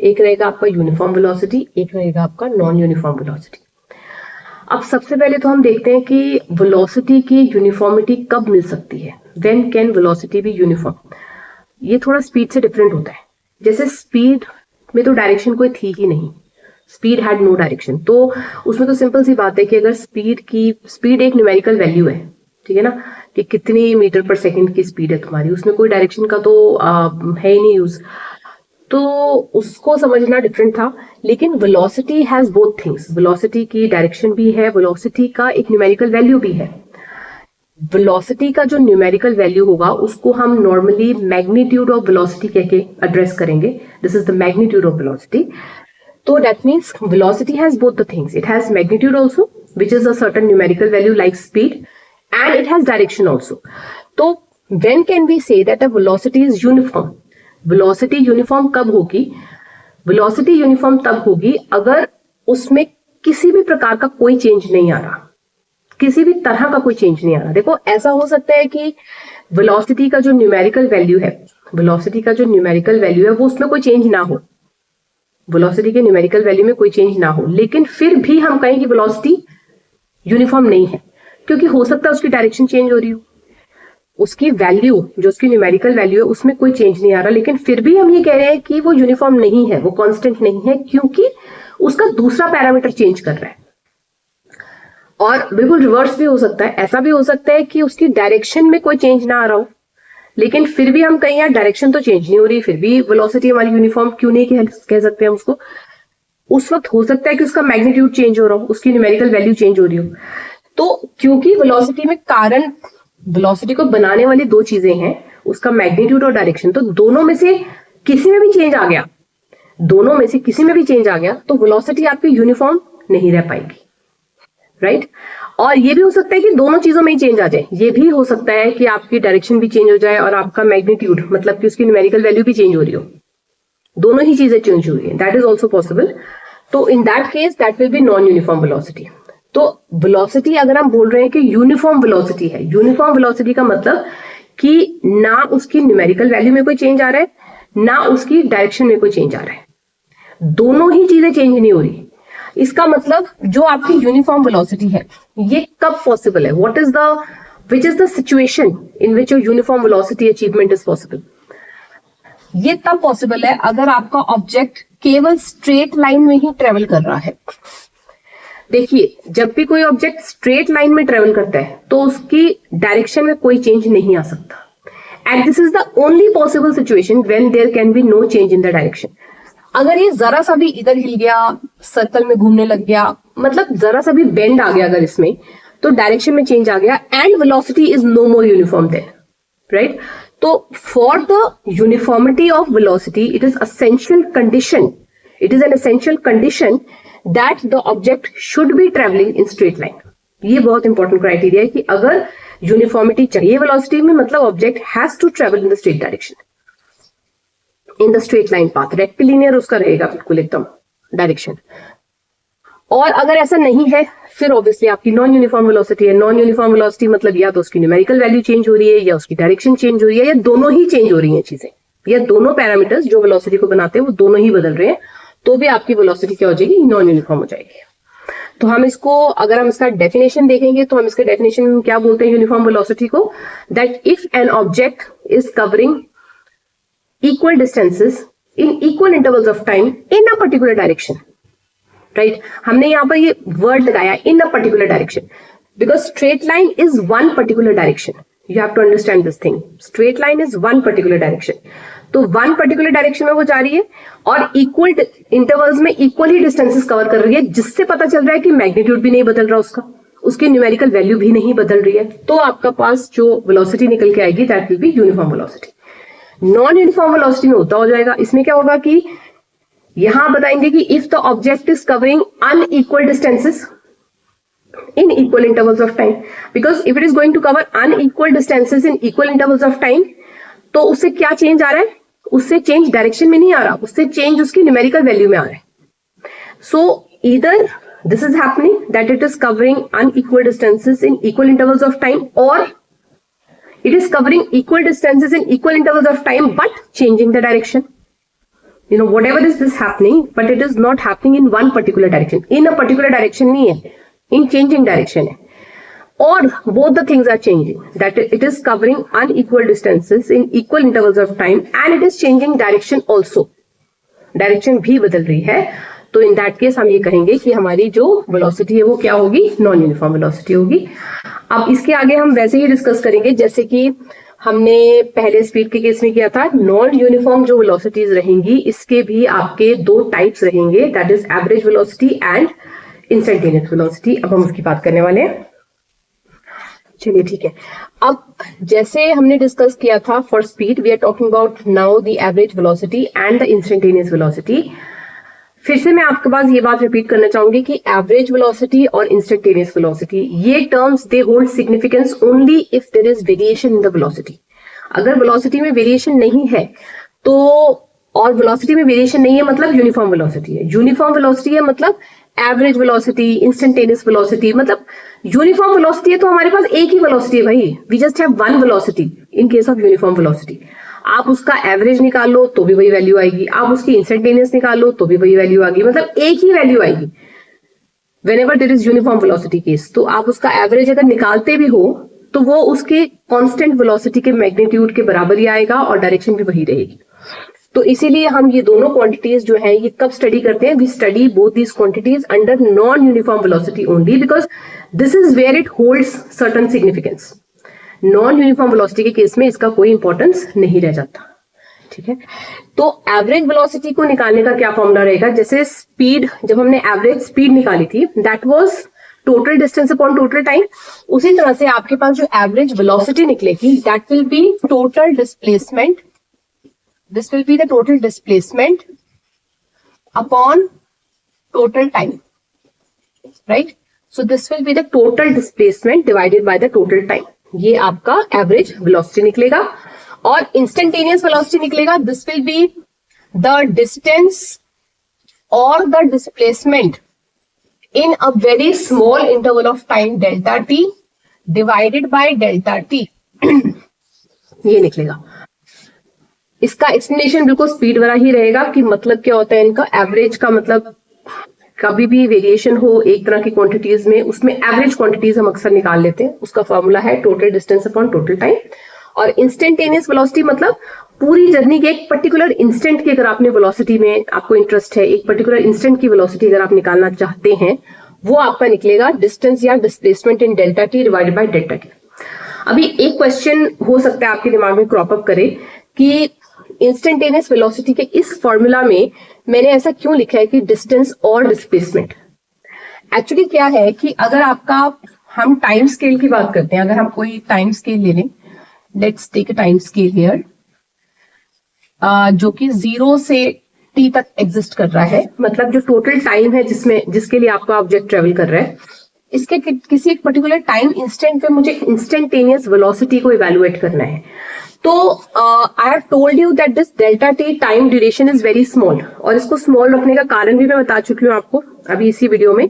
एक रहेगा आपका यूनिफॉर्म वेलोसिटी, एक रहेगा आपका नॉन यूनिफॉर्म वेलोसिटी। अब सबसे पहले तो हम देखते हैं कि वेलोसिटी की यूनिफॉर्मिटी कब मिल सकती है, when can velocity be uniform. ये थोड़ा स्पीड से डिफरेंट होता है। जैसे स्पीड में तो डायरेक्शन कोई थी ही नहीं, स्पीड हैड नो डायरेक्शन, तो उसमें तो सिंपल सी बात है कि अगर स्पीड एक न्यूमेरिकल वैल्यू है, ठीक है ना, कि कितनी मीटर पर सेकंड की स्पीड है तुम्हारी, उसमें कोई डायरेक्शन का तो है ही नहीं यूज, तो उसको समझना डिफरेंट था। लेकिन velocity has both things, velocity की डायरेक्शन भी है, वेलोसिटी का एक न्यूमेरिकल वैल्यू भी है। वेलोसिटी का जो न्यूमेरिकल वैल्यू होगा उसको हम नॉर्मली मैग्नीट्यूड ऑफ वेलोसिटी कह के एड्रेस करेंगे, this is the magnitude of velocity. तो that means velocity has both the things, it has magnitude also which is a certain numerical value like speed, and it has direction also. तो when can we say that a velocity is uniform? Velocity uniform कब होगी? Velocity uniform तब होगी अगर उसमें किसी भी प्रकार का कोई चेंज नहीं आ रहा, किसी भी तरह का कोई चेंज नहीं आ रहा. देखो ऐसा हो सकता है कि वेलोसिटी का जो न्यूमेरिकल वैल्यू है, वेलोसिटी का जो न्यूमेरिकल वैल्यू है वो उसमें कोई चेंज ना हो, वेलोसिटी के न्यूमेरिकल वैल्यू में कोई चेंज ना हो, लेकिन फिर भी हम कहें कि वेलोसिटी यूनिफॉर्म नहीं है, क्योंकि हो सकता है उसकी डायरेक्शन चेंज हो रही हो, उसकी वैल्यू जो उसकी न्यूमेरिकल वैल्यू है उसमें कोई चेंज नहीं आ रहा, लेकिन फिर भी हम ये कह रहे हैं कि वो यूनिफॉर्म नहीं है, वो कांस्टेंट नहीं है, क्योंकि उसका दूसरा पैरामीटर चेंज कर रहा है. और बिल्कुल रिवर्स भी हो सकता है, ऐसा भी हो सकता है कि उसकी डायरेक्शन में कोई चेंज ना आ रहा हो, लेकिन फिर भी हम कहें यार डायरेक्शन तो चेंज नहीं हो रही, फिर भी वेलोसिटी हमारी यूनिफॉर्म क्यों नहीं कह सकते हैं उसको. उस वक्त हो सकता है कि उसका मैग्नीट्यूड चेंज हो रहा हो, उसकी न्यूमेरिकल वैल्यू चेंज हो रही हो. तो क्योंकि वेलोसिटी में कारण, वेलोसिटी को बनाने वाली दो चीजें हैं, उसका मैग्नीट्यूड और डायरेक्शन, तो दोनों में से किसी में भी चेंज आ गया, दोनों में से किसी में भी चेंज आ गया तो वेलोसिटी आपकी यूनिफॉर्म नहीं रह पाएगी, राइट. और ये भी हो सकता है कि दोनों चीजों में ही चेंज आ जाए, ये भी हो सकता है कि आपकी डायरेक्शन भी चेंज हो जाए और आपका मैग्नीट्यूड मतलब कि उसकी न्यूमेरिकल वैल्यू भी चेंज हो रही हो, दोनों ही चीजें चेंज हो रही है, दैट इज ऑल्सो पॉसिबल. तो in that case that will be non uniform velocity. तो वेलोसिटी अगर हम बोल रहे हैं कि यूनिफॉर्म वेलोसिटी है, यूनिफॉर्म वेलोसिटी का मतलब कि ना उसकी न्यूमेरिकल वैल्यू में कोई चेंज आ रहा है, ना उसकी डायरेक्शन में कोई चेंज आ रहा है, दोनों ही चीजें चेंज नहीं हो रही. इसका मतलब जो आपकी यूनिफॉर्म वेलोसिटी है ये कब पॉसिबल है, what is the which is the situation in which your uniform velocity achievement is possible. ये तब पॉसिबल है अगर आपका ऑब्जेक्ट केवल स्ट्रेट लाइन में ही ट्रेवल कर रहा है. देखिए जब भी कोई ऑब्जेक्ट स्ट्रेट लाइन में ट्रेवल करता है तो उसकी डायरेक्शन में कोई चेंज नहीं आ सकता, and this is the only possible situation when there can be no change in the direction. अगर ये जरा सा भी इधर हिल गया, सर्कल में घूमने लग गया, मतलब जरा सा भी बेंड आ गया अगर इसमें, तो डायरेक्शन में चेंज आ गया and velocity is no more uniform there, right. तो for the uniformity of velocity it is essential condition, it is an essential condition that the object should be travelling in straight line. ये बहुत important criteria है कि अगर uniformity चाहिए velocity में, मतलब object has to travel in the straight direction, in the straight line path, rectilinear उसका रहेगा बिल्कुल एकदम डायरेक्शन. और अगर ऐसा नहीं है फिर ऑब्वियसली आपकी नॉन यूनिफॉर्म वेलोसिटी है. नॉन यूनिफॉर्म वेलोसिटी मतलब या तो उसकी न्यूमेरिकल वैल्यू चेंज हो रही है, या उसकी डायरेक्शन चेंज हो रही है, या दोनों ही चेंज हो रही हैं चीजें, या दोनों पैरामीटर्स जो वेलोसिटी को बनाते हैं वो दोनों ही बदल रहे हैं, तो भी आपकी वेलोसिटी क्या हो जाएगी, नॉन यूनिफॉर्म हो जाएगी. तो हम इसको, अगर हम इसका डेफिनेशन देखेंगे तो हम इसके डेफिनेशन में क्या बोलते हैं यूनिफॉर्म वेलोसिटी को, that if an object is covering equal distances in equal intervals of time in a particular direction, right. हमने यहाँ पर ये word लगाया in a particular direction because straight line is one particular direction. You have to understand this thing. Straight line is one particular direction. तो one particular direction में वो जा रही है और equal intervals में equal ही distances cover कर रही है, जिससे पता चल रहा है कि magnitude भी नहीं बदल रहा उसका, उसकी न्यूमेरिकल वैल्यू भी नहीं बदल रही है, तो आपका पास जो वेलोसिटी निकल के आएगी that will be uniform velocity. Non uniform velocity में होता हो जाएगा, इसमें क्या होगा कि यहां बताएंगे कि if the object is covering unequal distances in equal intervals of time, because if it is going to cover unequal distances in equal intervals of time, तो उससे क्या चेंज आ रहा है, उससे चेंज डायरेक्शन में नहीं आ रहा, उससे चेंज उसकी न्यूमेरिकल वैल्यू में आ रहा है. सो either this is happening that it is covering unequal distances in equal intervals of time, or it is covering equal distances in equal intervals of time but changing the direction. You know, whatever is this happening, but it is not happening in one particular direction. In a particular direction नहीं है, in changing direction है. Or both the things are changing, that it is covering unequal distances in equal intervals of time and it is changing direction also. Direction भी बदल रही है. तो in that case हम ये कहेंगे कि हमारी जो वेलोसिटी है वो क्या होगी, नॉन यूनिफॉर्म वेलोसिटी होगी. अब इसके आगे हम वैसे ही डिस्कस करेंगे जैसे कि हमने पहले स्पीड के केस में किया था. नॉन यूनिफॉर्म जो वेलोसिटीज रहेंगी इसके भी आपके दो टाइप्स रहेंगे, that is average velocity and instantaneous velocity. अब हम उसकी बात करने वाले हैं. चलिए ठीक है. अब जैसे हमने डिस्कस किया था for speed, we are talking about now the average velocity and the instantaneous velocity. फिर से मैं आपके पास ये बात रिपीट करना चाहूंगी कि एवरेज वेलोसिटी और इंस्टेंटेनियस वेलोसिटी, ये terms they hold significance only if there is variation in the velocity. अगर वेलोसिटी में वेरिएशन नहीं है तो, और वेलोसिटी में वेरिएशन नहीं है मतलब यूनिफॉर्म वेलोसिटी है, यूनिफॉर्म वेलोसिटी है मतलब एवरेज वेलोसिटी, इंस्टेंटेनियस वेलोसिटी, मतलब यूनिफॉर्म वेलोसिटी है तो हमारे पास एक ही वेलोसिटी है भाई, we just have one velocity in case of uniform velocity. आप उसका एवरेज निकाल लो तो भी वही वैल्यू आएगी, आप उसकी इंस्टेंटेनियस निकाल लो तो भी वही वैल्यू आएगी, मतलब एक ही वैल्यू आएगी whenever there is uniform velocity case. तो आप उसका एवरेज अगर निकालते भी हो तो वो उसके कांस्टेंट वेलोसिटी के मैग्नीट्यूड के बराबर ही आएगा और डायरेक्शन भी वही रहेगी। तो इसीलिए हम ये दोनों क्वांटिटीज जो है ये कब स्टडी करते हैं, we study both these quantities under non uniform velocity only because this is where it holds certain significance. Non uniform velocity के केस में इसका कोई इंपॉर्टेंस नहीं रह जाता, ठीक है। तो एवरेज वेलोसिटी को निकालने का क्या फॉर्मूला रहेगा, जैसे स्पीड, जब हमने एवरेज स्पीड निकाली थी that was total distance upon total time, उसी तरह से आपके पास जो एवरेज वेलोसिटी निकलेगी that will B total displacement, this will be the total displacement upon total time, right? So this will be the total displacement divided by the total time. ये आपका average velocity निकलेगा। और instantaneous velocity निकलेगा, this will be the distance और the displacement in a very small interval of time delta t divided by delta t, ये निकलेगा। इसका explanation बिल्कुल स्पीड वाला ही रहेगा कि मतलब क्या होता है इनका। एवरेज का मतलब कभी भी वेरिएशन हो एक तरह की क्वांटिटीज में, उसमें एवरेज क्वांटिटीज हम अक्सर निकाल लेते हैं, उसका फॉर्मूला है total distance upon total time. और इंस्टेंटेनियस वेलोसिटी मतलब पूरी जर्नी के एक पर्टिकुलर इंस्टेंट की, अगर आपने वेलोसिटी में आपको इंटरेस्ट है, एक पर्टिकुलर इंस्टेंट की वेलोसिटी अगर आप निकालना चाहते हैं, वो आपका निकलेगा डिस्टेंस या displacement in delta t divided by delta T. अभी एक क्वेश्चन हो सकता है आपके दिमाग में क्रॉप अप करे कि इंस्टेंटेनियस वेलोसिटी के इस फॉर्मूला में मैंने ऐसा क्यों लिखा है कि डिस्टेंस और डिस्प्लेसमेंट। एक्चुअली क्या है कि अगर आपका, हम टाइम स्केल की बात करते हैं, अगर हम कोई टाइम स्केल ले लें, let's take a time scale here जो कि 0 से t तक एग्जिस्ट कर रहा है, मतलब जो टोटल टाइम है जिसके लिए आपका ऑब्जेक्ट ट्रेवल कर रहा है, इसके किसी एक पर्टिकुलर टाइम इंस्टेंट पे मुझे इंस्टेंटेनियस वेलोसिटी को इवैल्यूएट करना है। तो I have told you that this delta T time duration is very small, और इसको स्मॉल रखने का कारण भी मैं बता चुकी हूँ आपको अभी इसी वीडियो में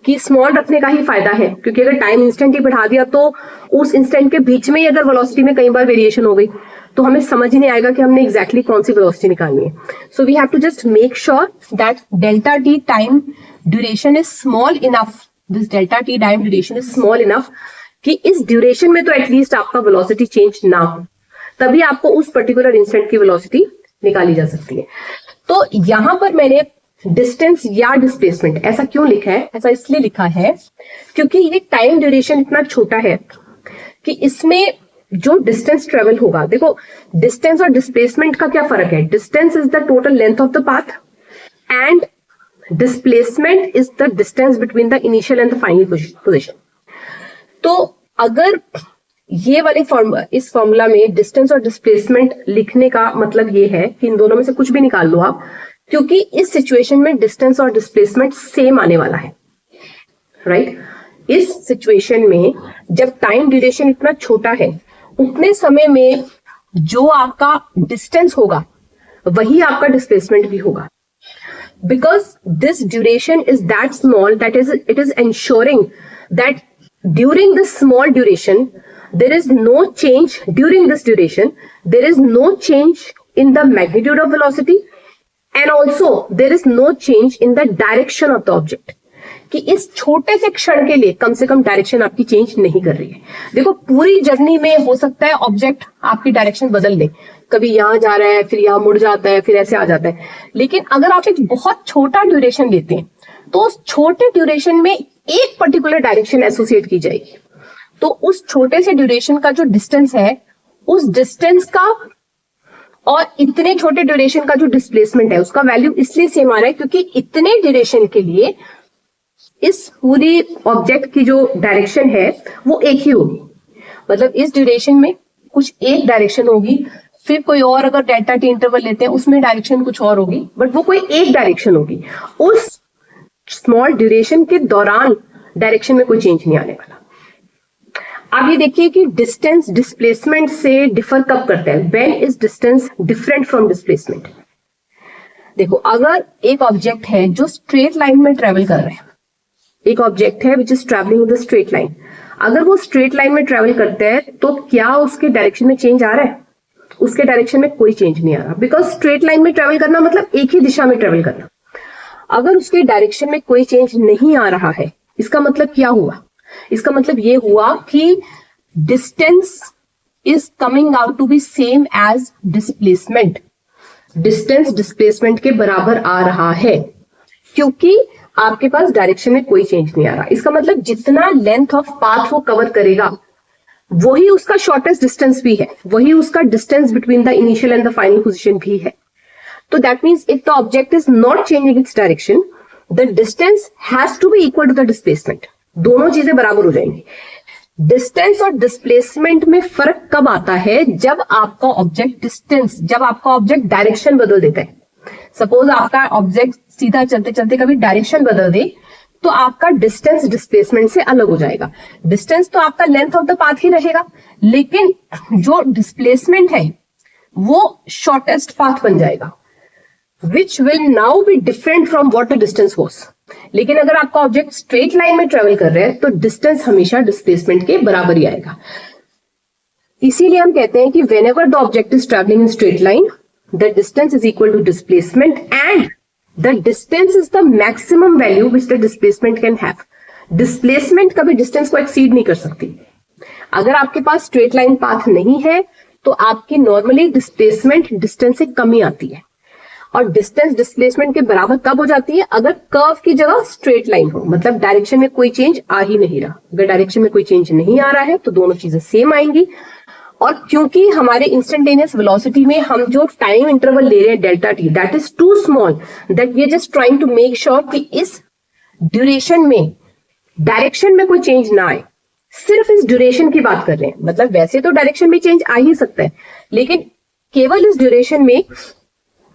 कि स्मॉल रखने का ही फायदा है, क्योंकि अगर टाइम इंस्टेंट ही बढ़ा दिया तो उस इंस्टेंट के बीच में ही अगर वेलोसिटी में कई बार वेरिएशन हो गई तो हमें समझ ही नहीं आएगा कि हमने एग्जैक्टली कौन सी वेलोसिटी निकालनी है। So we have to just make sure that delta T time duration is small enough, this delta T time duration is small enough कि इस ड्यूरेशन में तो एटलीस्ट आपका वेलोसिटी चेंज ना हो, तभी आपको उस पर्टिकुलर इंस्टेंट की वेलोसिटी निकाली जा सकती है। तो यहां पर मैंने डिस्टेंस या डिस्प्लेसमेंट ऐसा क्यों लिखा है, ऐसा इसलिए लिखा है क्योंकि ये टाइम ड्यूरेशन इतना छोटा है कि इसमें जो डिस्टेंस ट्रेवल होगा, देखो डिस्टेंस और डिस्प्लेसमेंट का क्या फर्क है, distance is the total length of the path and displacement is the distance between the initial and the final position. तो अगर ये वाले इस फॉर्मूला में डिस्टेंस और डिस्प्लेसमेंट लिखने का मतलब ये है कि इन दोनों में से कुछ भी निकाल लो आप, क्योंकि इस सिचुएशन में डिस्टेंस और डिस्प्लेसमेंट सेम आने वाला है, राइट। इस सिचुएशन में जब टाइम ड्यूरेशन इतना छोटा है, उतने समय में जो आपका डिस्टेंस होगा वही आपका डिस्प्लेसमेंट भी होगा, because this duration is that small that it is ensuring that during this small duration there is no change, during this duration there is no change in the magnitude of velocity and also there is no change in the direction of the object, कि इस छोटे से क्षण के लिए कम से कम direction आपकी change नहीं कर रही है। देखो पूरी जर्नी में हो सकता है ऑब्जेक्ट आपकी डायरेक्शन बदल ले, कभी यहां जा रहा है फिर यहां मुड़ जाता है फिर ऐसे आ जाता है, लेकिन अगर आप एक बहुत छोटा ड्यूरेशन लेते हैं तो उस छोटे ड्यूरेशन में एक पर्टिकुलर डायरेक्शन एसोसिएट की जाएगी। तो उस छोटे से ड्यूरेशन का जो डिस्टेंस है, उस डिस्टेंस का और इतने छोटे ड्यूरेशन का जो डिस्प्लेसमेंट है उसका वैल्यू इसलिए सेम आ रहा है क्योंकि इतने ड्यूरेशन के लिए इस पूरी ऑब्जेक्ट की जो डायरेक्शन है वो एक ही होगी, मतलब इस ड्यूरेशन में कुछ एक डायरेक्शन होगी, फिर कोई और अगर डेल्टा टी इंटरवल लेते हैं उसमें डायरेक्शन कुछ और होगी, बट वो कोई एक डायरेक्शन होगी। उस स्मॉल ड्यूरेशन के दौरान डायरेक्शन में कोई चेंज नहीं आने वाला। अब ये देखिए कि डिस्टेंस डिस्प्लेसमेंट से डिफर कब करता है, when is distance different from displacement. देखो अगर एक ऑब्जेक्ट है जो स्ट्रेट लाइन में ट्रेवल कर रहा है, एक ऑब्जेक्ट है which is travelling in the straight line, अगर वो स्ट्रेट लाइन में ट्रेवल करता है तो क्या उसके डायरेक्शन में चेंज आ रहा है? उसके डायरेक्शन में कोई चेंज नहीं आ रहा, बिकॉज स्ट्रेट लाइन में ट्रेवल करना मतलब एक ही दिशा में ट्रेवल करना। अगर उसके डायरेक्शन में कोई चेंज नहीं आ रहा है, इसका मतलब क्या हुआ? इसका मतलब ये हुआ कि distance is coming out to be same as displacement. Distance displacement के बराबर आ रहा है, क्योंकि आपके पास डायरेक्शन में कोई चेंज नहीं आ रहा। इसका मतलब जितना लेंथ ऑफ पाथ वो कवर करेगा वही उसका शॉर्टेस्ट डिस्टेंस भी है, वही उसका distance between the initial and the final position भी है। तो that means if the object is not changing its direction, the distance has to be equal to the displacement. दोनों चीजें बराबर हो जाएंगी। डिस्टेंस और डिस्प्लेसमेंट में फर्क कब आता है? जब आपका ऑब्जेक्ट डायरेक्शन बदल देता है। सपोज आपका ऑब्जेक्ट सीधा चलते चलते कभी डायरेक्शन बदल दे तो आपका डिस्टेंस डिस्प्लेसमेंट से अलग हो जाएगा। डिस्टेंस तो आपका लेंथ ऑफ द पाथ ही रहेगा, लेकिन जो डिस्प्लेसमेंट है वो शॉर्टेस्ट पाथ बन जाएगा, which will now B different from what the distance was. लेकिन अगर आपका ऑब्जेक्ट स्ट्रेट लाइन में ट्रेवल कर रहा है तो डिस्टेंस हमेशा डिस्प्लेसमेंट के बराबर ही आएगा। इसीलिए हम कहते हैं कि whenever the object is travelling in straight line, the distance is equal to displacement and the distance is the maximum value which the displacement can have. Displacement कभी डिस्टेंस को एक्सीड नहीं कर सकती। अगर आपके पास स्ट्रेट लाइन पाथ नहीं है तो आपकी नॉर्मली डिस्प्लेसमेंट डिस्टेंस से कम ही आती है, और डिस्टेंस डिस्प्लेसमेंट के बराबर कब हो जाती है? अगर कर्व की जगह स्ट्रेट लाइन हो, मतलब डायरेक्शन में कोई चेंज आ ही नहीं रहा। अगर डायरेक्शन में कोई चेंज नहीं आ रहा है तो दोनों चीजें सेम आएंगी। और क्योंकि हमारे इंस्टेंटेनियस वेलोसिटी में हम जो टाइम इंटरवल ले रहे हैं delta T, that is too small, that we are just trying to make sure कि इस ड्यूरेशन में डायरेक्शन में कोई चेंज ना आए। सिर्फ इस ड्यूरेशन की बात कर रहे हैं, मतलब वैसे तो डायरेक्शन में चेंज आ ही सकता है, लेकिन केवल इस ड्यूरेशन में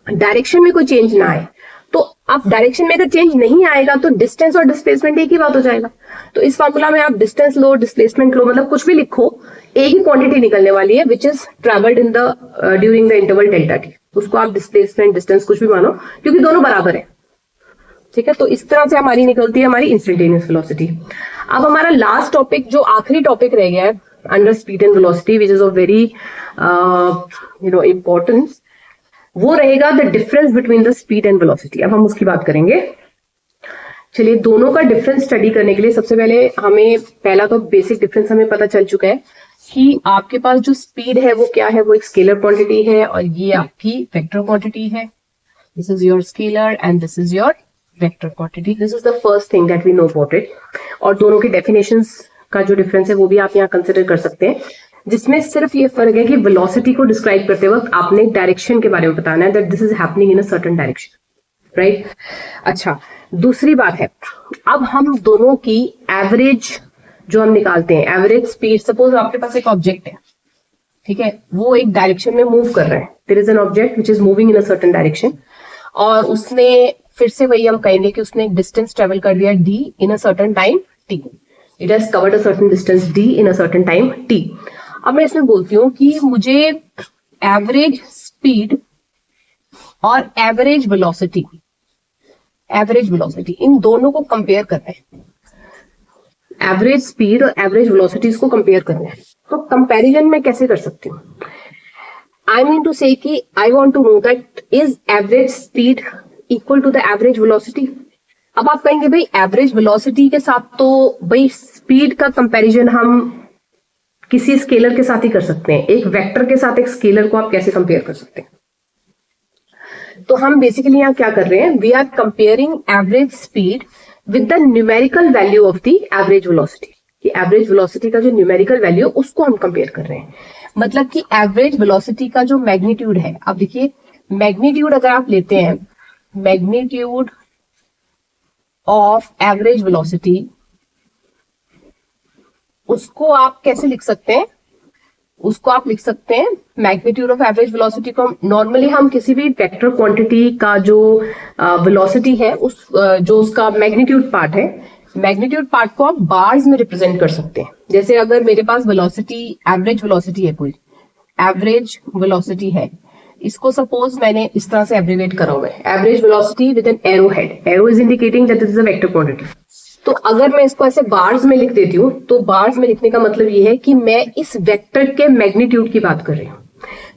डायरेक्शन में कोई चेंज ना आए। तो अब डायरेक्शन में अगर चेंज नहीं आएगा तो डिस्टेंस और डिस्प्लेसमेंट एक ही बात हो जाएगा। तो इस फॉर्मूला में आप डिस्टेंस लो, डिस्प्लेसमेंट लो, मतलब कुछ भी लिखो, एक ही क्वांटिटी निकलने वाली है विच is travelled in the during the interval delta T. उसको आप डिस्प्लेसमेंट डिस्टेंस कुछ भी मानो, क्योंकि दोनों बराबर है। ठीक है, तो इस तरह से हमारी निकलती है हमारी इंस्टेंटेनियस वेलोसिटी। अब हमारा लास्ट टॉपिक, जो आखिरी टॉपिक रह गया है under speed and velocity, which is of very importance, वो रहेगा the difference between the speed and velocity. अब हम उसकी बात करेंगे। चलिए, दोनों का डिफरेंस स्टडी करने के लिए सबसे पहले हमें पहला तो बेसिक डिफरेंस हमें पता चल चुका है कि आपके पास जो स्पीड है वो क्या है, वो एक स्केलर क्वांटिटी है और ये आपकी वेक्टर क्वांटिटी है। This is your scalar and this is your vector quantity. This is the first thing that we know about it. और दोनों के डेफिनेशंस का जो डिफरेंस है वो भी आप यहाँ कंसिडर कर सकते हैं, जिसमें सिर्फ ये फर्क है कि वेलोसिटी को डिस्क्राइब करते वक्त आपने डायरेक्शन के बारे में बताना है, that this is happening in a certain direction, right. अच्छा, दूसरी बात है, अब हम दोनों की एवरेज जो हम निकालते हैं, एवरेज स्पीड। सपोज आपके पास एक ऑब्जेक्ट है, ठीक है, वो एक डायरेक्शन में मूव कर रहा है। There is an object which is moving in a certain direction, और उसने फिर से वही हम कहेंगे कि उसने एक डिस्टेंस ट्रेवल कर दिया d in a certain time t। It has covered a certain distance d in a certain time t। अब मैं इसमें बोलती हूँ कि मुझे एवरेज स्पीड और एवरेज वेलोसिटी इन दोनों को कंपेयर करना है। एवरेज स्पीड और एवरेज वेलोसिटीज को कंपेयर करना है। तो कंपैरिजन में कैसे कर सकती हूँ? आई मीन टू से कि I want to know that is average speed equal to the average velocity. अब आप कहेंगे भाई एवरेज वेलोसिटी के साथ तो भाई स्पीड का कंपैरिजन हम किसी स्केलर के साथ ही कर सकते हैं। एक वेक्टर के साथ एक स्केलर को आप कैसे कंपेयर कर सकते हैं? तो हम बेसिकली यहाँ क्या कर रहे हैं, we are comparing average speed with the numerical value of the average velocity. कि एवरेज वेलोसिटी का जो न्यूमेरिकल वैल्यू उसको हम कंपेयर कर रहे हैं। मतलब कि एवरेज वेलोसिटी का जो मैग्नीट्यूड है, अब देखिए मैग्नीट्यूड अगर आप लेते हैं, मैग्नीट्यूड ऑफ एवरेज वेलोसिटी, उसको आप कैसे लिख सकते हैं? उसको आप लिख सकते हैं मैग्नीट्यूड ऑफ एवरेज वेलोसिटी को। नॉर्मली हम किसी भी वेक्टर क्वांटिटी का जो वेलोसिटी है उस जो उसका मैग्नीट्यूड पार्ट है, मैग्नीट्यूड पार्ट को आप बार्स में रिप्रेजेंट कर सकते हैं। जैसे अगर मेरे पास वेलोसिटी एवरेज वेलोसिटी है, कोई एवरेज वेलोसिटी है, इसको सपोज मैंने इस तरह से एब्रिवेट करा हुआ है, average velocity with an arrow head, arrow is indicating that this is a vector quantity. तो अगर मैं इसको ऐसे बार्स में लिख देती हूँ, तो बार्स में लिखने का मतलब ये है कि मैं इस वेक्टर के मैग्नीट्यूड की बात कर रही हूँ।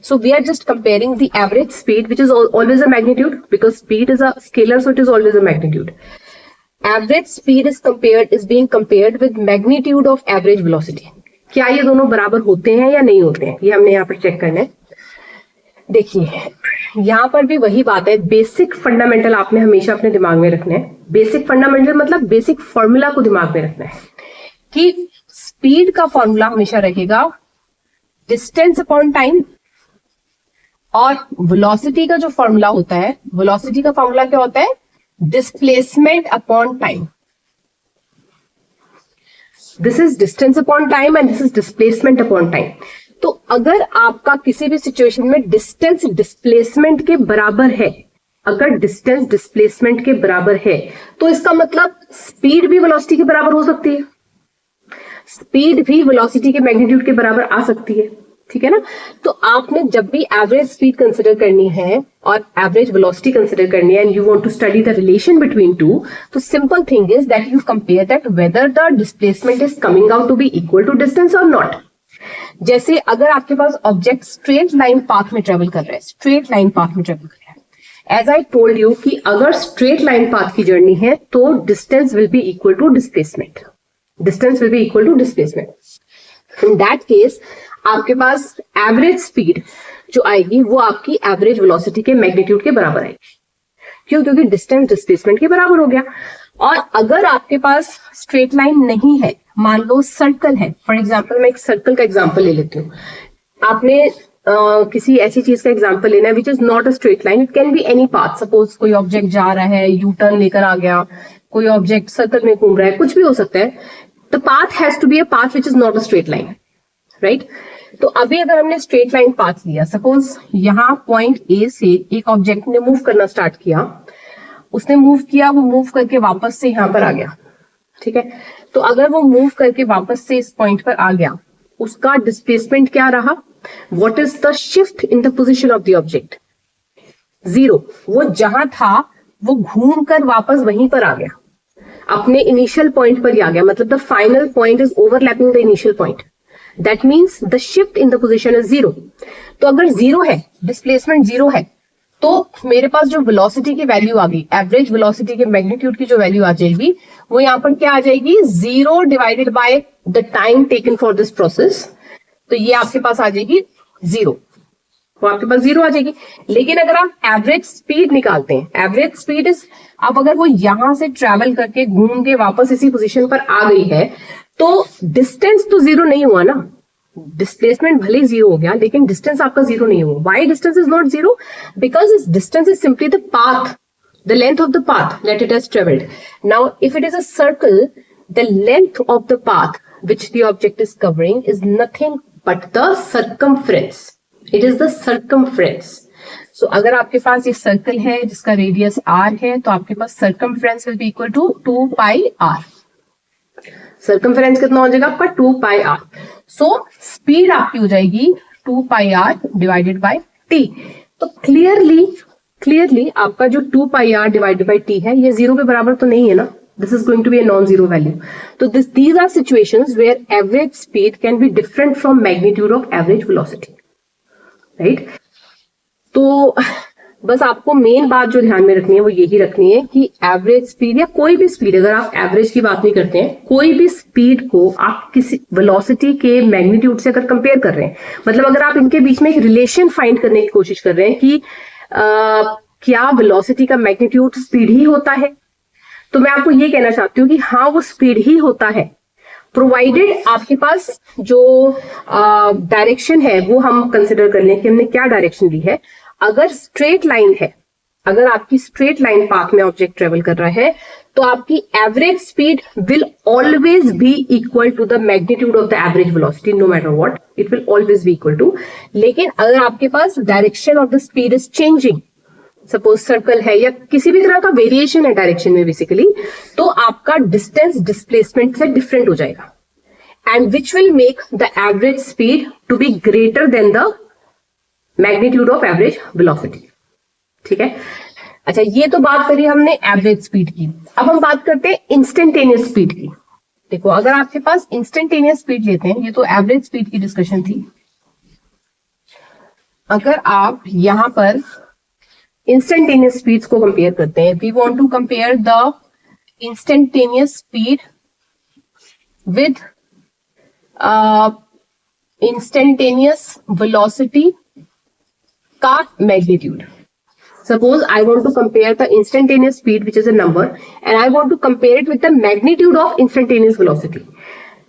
So we are just comparing the average speed, which is always a magnitude, because speed is a scalar, so it is always a magnitude. Average speed is being compared with magnitude of average velocity. क्या ये दोनों बराबर होते हैं या नहीं होते हैं, ये हमने यहाँ पर चेक करना है। देखिए यहाँ पर भी वही बात है, बेसिक फंडामेंटल आपने हमेशा अपने दिमाग में रखना है। बेसिक फंडामेंटल मतलब बेसिक फॉर्मूला को दिमाग में रखना है कि स्पीड का फॉर्मूला हमेशा रहेगा डिस्टेंस अपॉन टाइम, और वेलोसिटी का जो फॉर्मूला होता है, वेलोसिटी का फॉर्मूला क्या होता है, displacement upon time. This is distance upon time and this is displacement upon time. तो अगर आपका किसी भी सिचुएशन में डिस्टेंस डिस्प्लेसमेंट के बराबर है, अगर डिस्टेंस डिस्प्लेसमेंट के बराबर है, तो इसका मतलब स्पीड भी वेलोसिटी के बराबर हो सकती है, स्पीड भी वेलोसिटी के मैग्नीट्यूड के बराबर आ सकती है, ठीक है ना। तो आपने जब भी एवरेज स्पीड कंसिडर करनी है और एवरेज वेलोसिटी कंसिडर करनी है, and you want to study the relation between two, तो simple thing is that you compare that whether the displacement is coming out to be equal to distance और नॉट। जैसे अगर आपके पास ऑब्जेक्ट स्ट्रेट लाइन पाथ में travel कर रहा है, स्ट्रेट लाइन पाथ में ट्रेवल कर रहा है, एज आई टोल्ड यू कि अगर स्ट्रेट लाइन पाथ की जर्नी है तो distance will be equal to displacement, distance will be equal to displacement. In that case आपके पास एवरेज स्पीड जो आएगी वो आपकी एवरेज वेलोसिटी के मैग्नीट्यूड के बराबर आएगी। क्यों? क्योंकि डिस्टेंस डिस्प्लेसमेंट के बराबर हो गया। और अगर आपके पास स्ट्रेट लाइन नहीं है, मान लो सर्कल है, फॉर एग्जाम्पल मैं एक सर्कल का एग्जाम्पल ले लेती हूँ। आपने किसी ऐसी चीज का एग्जाम्पल लेना है विच is not a straight line, it can be any path. Suppose कोई ऑब्जेक्ट जा रहा है, यू टर्न लेकर आ गया, कोई ऑब्जेक्ट सर्कल में घूम रहा है, कुछ भी हो सकता है। The path has to be a path which is not a straight line, right. तो अभी अगर हमने स्ट्रेट लाइन पाथ लिया, सपोज यहाँ पॉइंट ए से एक ऑब्जेक्ट ने मूव करना स्टार्ट किया, उसने मूव किया, वो मूव करके वापस से यहाँ पर आ गया, ठीक है। तो अगर वो मूव करके वापस से इस पॉइंट पर आ गया, उसका डिस्प्लेसमेंट क्या रहा, what is the shift in the position of the object, 0। वो जहां था वो घूम कर वापस वहीं पर आ गया, अपने इनिशियल पॉइंट पर ही आ गया, मतलब the final point is overlapping the initial point, that means the shift in the position is 0। तो अगर 0 है, डिस्प्लेसमेंट 0 है, तो मेरे पास जो वेलोसिटी की वैल्यू आ गई, एवरेज वेलोसिटी के मैग्नीट्यूड की जो वैल्यू आ जाएगी, वो यहाँ पर क्या आ जाएगी, 0 divided by the time taken for this process. तो ये आपके पास आ जाएगी 0, वो आपके पास 0 आ जाएगी। लेकिन अगर आप एवरेज स्पीड निकालते हैं, एवरेज स्पीड इज, अब अगर वो यहां से ट्रेवल करके घूम के वापस इसी पोजीशन पर आ गई है, तो डिस्टेंस तो 0 नहीं हुआ ना, डिस्प्लेसमेंट भले 0 हो गया लेकिन डिस्टेंस आपका 0 नहीं हुआ। Why distance is not 0? Because this distance is simply the path, the length of the path that it has traveled. Now if it is a circle, the length of the path which the object is covering is nothing but the circumference. It is the circumference. So अगर आपके पास ये circle है जिसका radius r है, तो आपके पास circumference will be equal to 2 pi r. Circumference कितना हो जाएगा आपका 2 pi r. So speed आपकी हो जाएगी 2 pi r divided by t. तो क्लियरली आपका जो 2 pi r divided by t है, ये 0 के बराबर तो नहीं है ना, this is going to be a non zero value. तो these are situations where average speed can be different from magnitude of average velocity, right. तो बस आपको मेन बात जो ध्यान में रखनी है वो यही रखनी है कि एवरेज स्पीड या कोई भी स्पीड, अगर आप एवरेज की बात नहीं करते हैं, कोई भी स्पीड को आप किसी वेलोसिटी के मैग्नीट्यूड से अगर कंपेयर कर रहे हैं, मतलब अगर आप इनके बीच में एक रिलेशन फाइंड करने की कोशिश कर रहे हैं कि क्या वेलोसिटी का मैग्नीट्यूड स्पीड ही होता है, तो मैं आपको ये कहना चाहती हूँ कि हाँ वो स्पीड ही होता है, प्रोवाइडेड आपके पास जो डायरेक्शन है वो हम कंसिडर कर लें कि हमने क्या डायरेक्शन ली है। अगर स्ट्रेट लाइन है, अगर आपकी स्ट्रेट लाइन पाथ में ऑब्जेक्ट ट्रेवल कर रहा है, तो आपकी average speed will always be equal to the magnitude of the average velocity, no matter what, it will always be equal to. लेकिन अगर आपके पास direction of the speed is changing, suppose circle है या किसी भी तरह का वेरिएशन है डायरेक्शन में बेसिकली, तो आपका डिस्टेंस डिस्प्लेसमेंट से डिफरेंट हो जाएगा, and which will make the average speed to be greater than the magnitude of average velocity. ठीक है, अच्छा ये तो बात करी हमने एवरेज स्पीड की। अब हम बात करते हैं इंस्टेंटेनियस स्पीड की। देखो अगर आपके पास इंस्टेंटेनियस स्पीड लेते हैं, ये तो एवरेज स्पीड की डिस्कशन थी, अगर आप यहां पर इंस्टेंटेनियस स्पीड्स को कंपेयर करते हैं, we want to compare the instantaneous speed with instantaneous velocity का magnitude. Suppose I want to compare the instantaneous speed, which is a number, and I want to compare it with the magnitude of instantaneous velocity.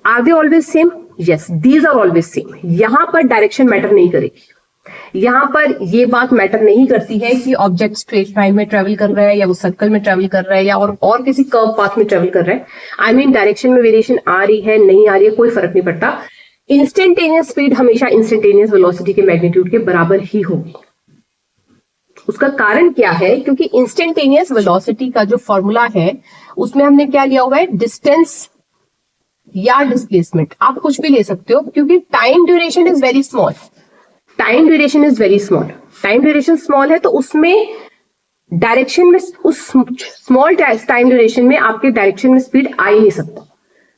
Are they always same? Yes, these are always same. यहाँ पर direction matter नहीं करेगी। यहाँ पर ये बात matter नहीं करती है कि ऑब्जेक्ट स्ट्रेट लाइन में ट्रेवल कर रहा है या वो सर्कल में ट्रेवल कर रहा है या और किसी कर्व पाथ में ट्रेवल कर रहा है। आई मीन डायरेक्शन में वेरिएशन आ रही है नहीं आ रही है, कोई फर्क नहीं पड़ता। इंस्टेंटेनियस स्पीड हमेशा इंस्टेंटेनियस वेलोसिटी के मैग्नीट्यूड के बराबर ही होगी। उसका कारण क्या है? क्योंकि इंस्टेंटेनियस वेलोसिटी का जो फॉर्मूला है उसमें हमने क्या लिया हुआ है, डिस्टेंस या डिस्प्लेसमेंट, आप कुछ भी ले सकते हो, क्योंकि time duration is very small. Time duration is very small, time duration small है तो उसमें डायरेक्शन में, उस स्मॉल टाइम ड्यूरेशन में आपके डायरेक्शन में स्पीड आ ही नहीं सकता।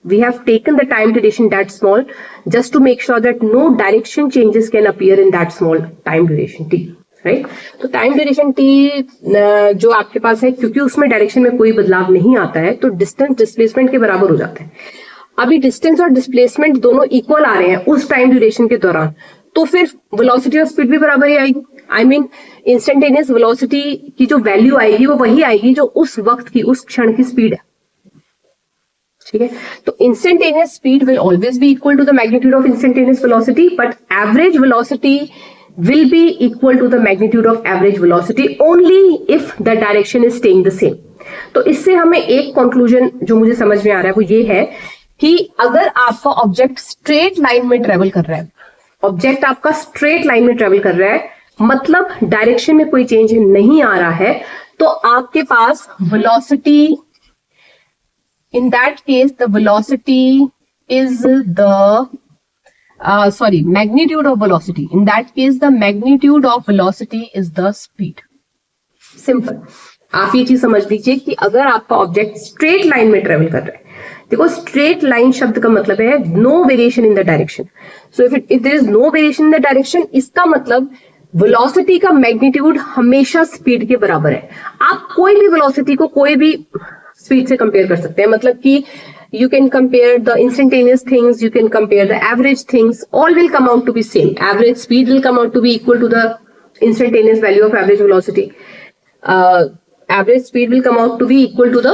We have taken the time duration that small just to make sure that no direction changes can appear in that small time duration t. Right, तो time duration T जो आपके पास है, क्योंकि उसमें डायरेक्शन में कोई बदलाव नहीं आता है, तो डिस्टेंस डिस्प्लेसमेंट के बराबर हो जाता है। अभी डिस्टेंस और डिस्प्लेसमेंट दोनों इक्वल आ रहे हैं उस टाइम ड्यूरेशन के दौरान, तो फिर वेलोसिटी और स्पीड भी बराबर ही आएगी। आई मीन इंस्टेंटेनियस वेलोसिटी की जो वैल्यू आएगी वो वही आएगी जो उस वक्त की, उस क्षण की स्पीड है। ठीक है, तो instantaneous speed will always be equal to the magnitude of instantaneous velocity, but average velocity will be equal to the magnitude of average velocity only if the direction is staying the same. तो इससे हमें एक conclusion जो मुझे समझ में आ रहा है वो ये है कि अगर आपका ऑब्जेक्ट स्ट्रेट लाइन में ट्रेवल कर रहा है, ऑब्जेक्ट आपका स्ट्रेट लाइन में ट्रेवल कर रहा है, मतलब डायरेक्शन में कोई चेंज नहीं आ रहा है, तो आपके पास velocity, in that case the velocity is the magnitude of velocity. In that case, the magnitude of velocity is the speed. Simple. आप ये चीज समझ लीजिए कि अगर आपका ऑब्जेक्ट स्ट्रेट लाइन में ट्रेवल कर रहा है, देखो स्ट्रेट लाइन शब्द का मतलब है no variation in the direction. So if there is no variation in the direction, इसका मतलब वेलोसिटी का मैग्नीट्यूड हमेशा स्पीड के बराबर है। आप कोई भी वेलोसिटी को कोई भी स्पीड से कंपेयर कर सकते हैं, मतलब कि you can compare the instantaneous things, you can compare the average things, all will come out to be same. Average speed will come out to be equal to the instantaneous value of average velocity. Average speed will come out to be equal to the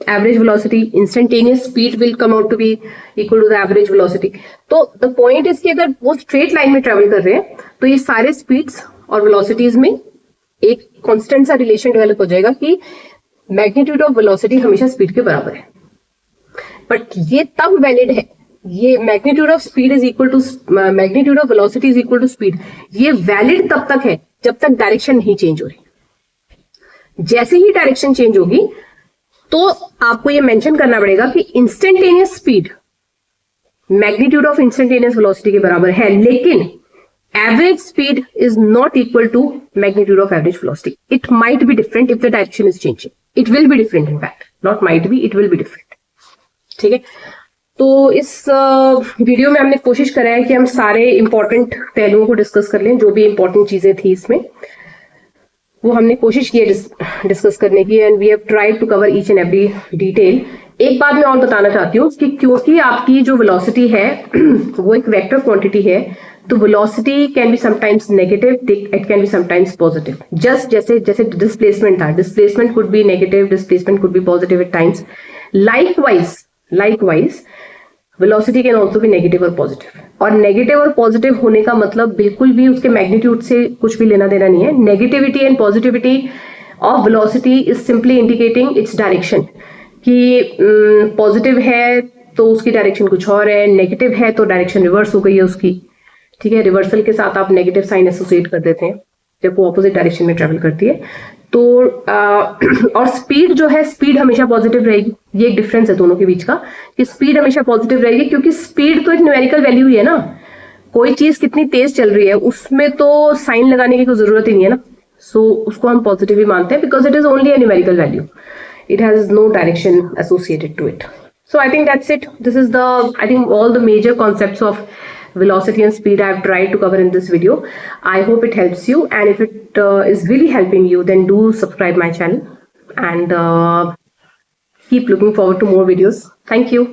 average velocity. Instantaneous speed will come out to be equal to the average velocity. तो the point is कि अगर वो straight line में travel कर रहे हैं तो ये सारे speeds और velocities में एक constant सा relation develop हो जाएगा कि magnitude of velocity हमेशा speed के बराबर है। बट ये तब वैलिड है, ये magnitude of speed is equal to magnitude of velocity is equal to speed, ये वैलिड तब तक है जब तक डायरेक्शन नहीं चेंज हो रही। जैसे ही डायरेक्शन चेंज होगी तो आपको ये मेंशन करना पड़ेगा कि instantaneous speed magnitude of instantaneous velocity के बराबर है, लेकिन average speed is not equal to magnitude of average velocity. It might be different if the direction is changing, it will be different, in fact not might be, it will be different. ठीक है, तो इस video में हमने कोशिश करा है कि हम सारे इंपॉर्टेंट पहलुओं को डिस्कस कर लें, जो भी इंपॉर्टेंट चीजें थी इसमें वो हमने कोशिश की है डिस्कस करने की, and we have tried to cover each and every detail. एक बात मैं और बताना चाहती हूँ कि क्योंकि आपकी जो वेलोसिटी है वो एक वेक्टर क्वांटिटी है, तो velocity can be sometimes negative, it can be sometimes positive. Just जैसे डिस्प्लेसमेंट था, displacement could be negative, displacement could be positive at times. Likewise, velocity can also be negative और positive, और negative और positive होने का मतलब बिल्कुल भी उसके मैग्नीट्यूड से कुछ भी लेना देना नहीं है। Negativity and positivity of velocity is simply indicating its direction, कि पॉजिटिव है तो उसकी डायरेक्शन कुछ और है, नेगेटिव है तो डायरेक्शन रिवर्स हो गई है उसकी, ठीक है। रिवर्सल के साथ आप नेगेटिव साइन एसोसिएट कर देते हैं जब वो ऑपोजिट डायरेक्शन में ट्रेवल करती है। तो और स्पीड जो है, स्पीड हमेशा पॉजिटिव रहेगी। ये एक डिफरेंस है दोनों के बीच का, कि स्पीड हमेशा पॉजिटिव रहेगी, क्योंकि स्पीड तो एक न्यूमेरिकल वैल्यू ही है ना। कोई चीज कितनी तेज चल रही है उसमें तो साइन लगाने की कोई जरूरत ही नहीं है ना। सो उसको हम पॉजिटिव ही मानते हैं, because it is only a numerical value, it has no direction associated to it. So I think that's it. This is I think all the major concepts of velocity and speed I have tried to cover in this video. I hope it helps you, and if it is really helping you, then do subscribe my channel and keep looking forward to more videos. Thank you.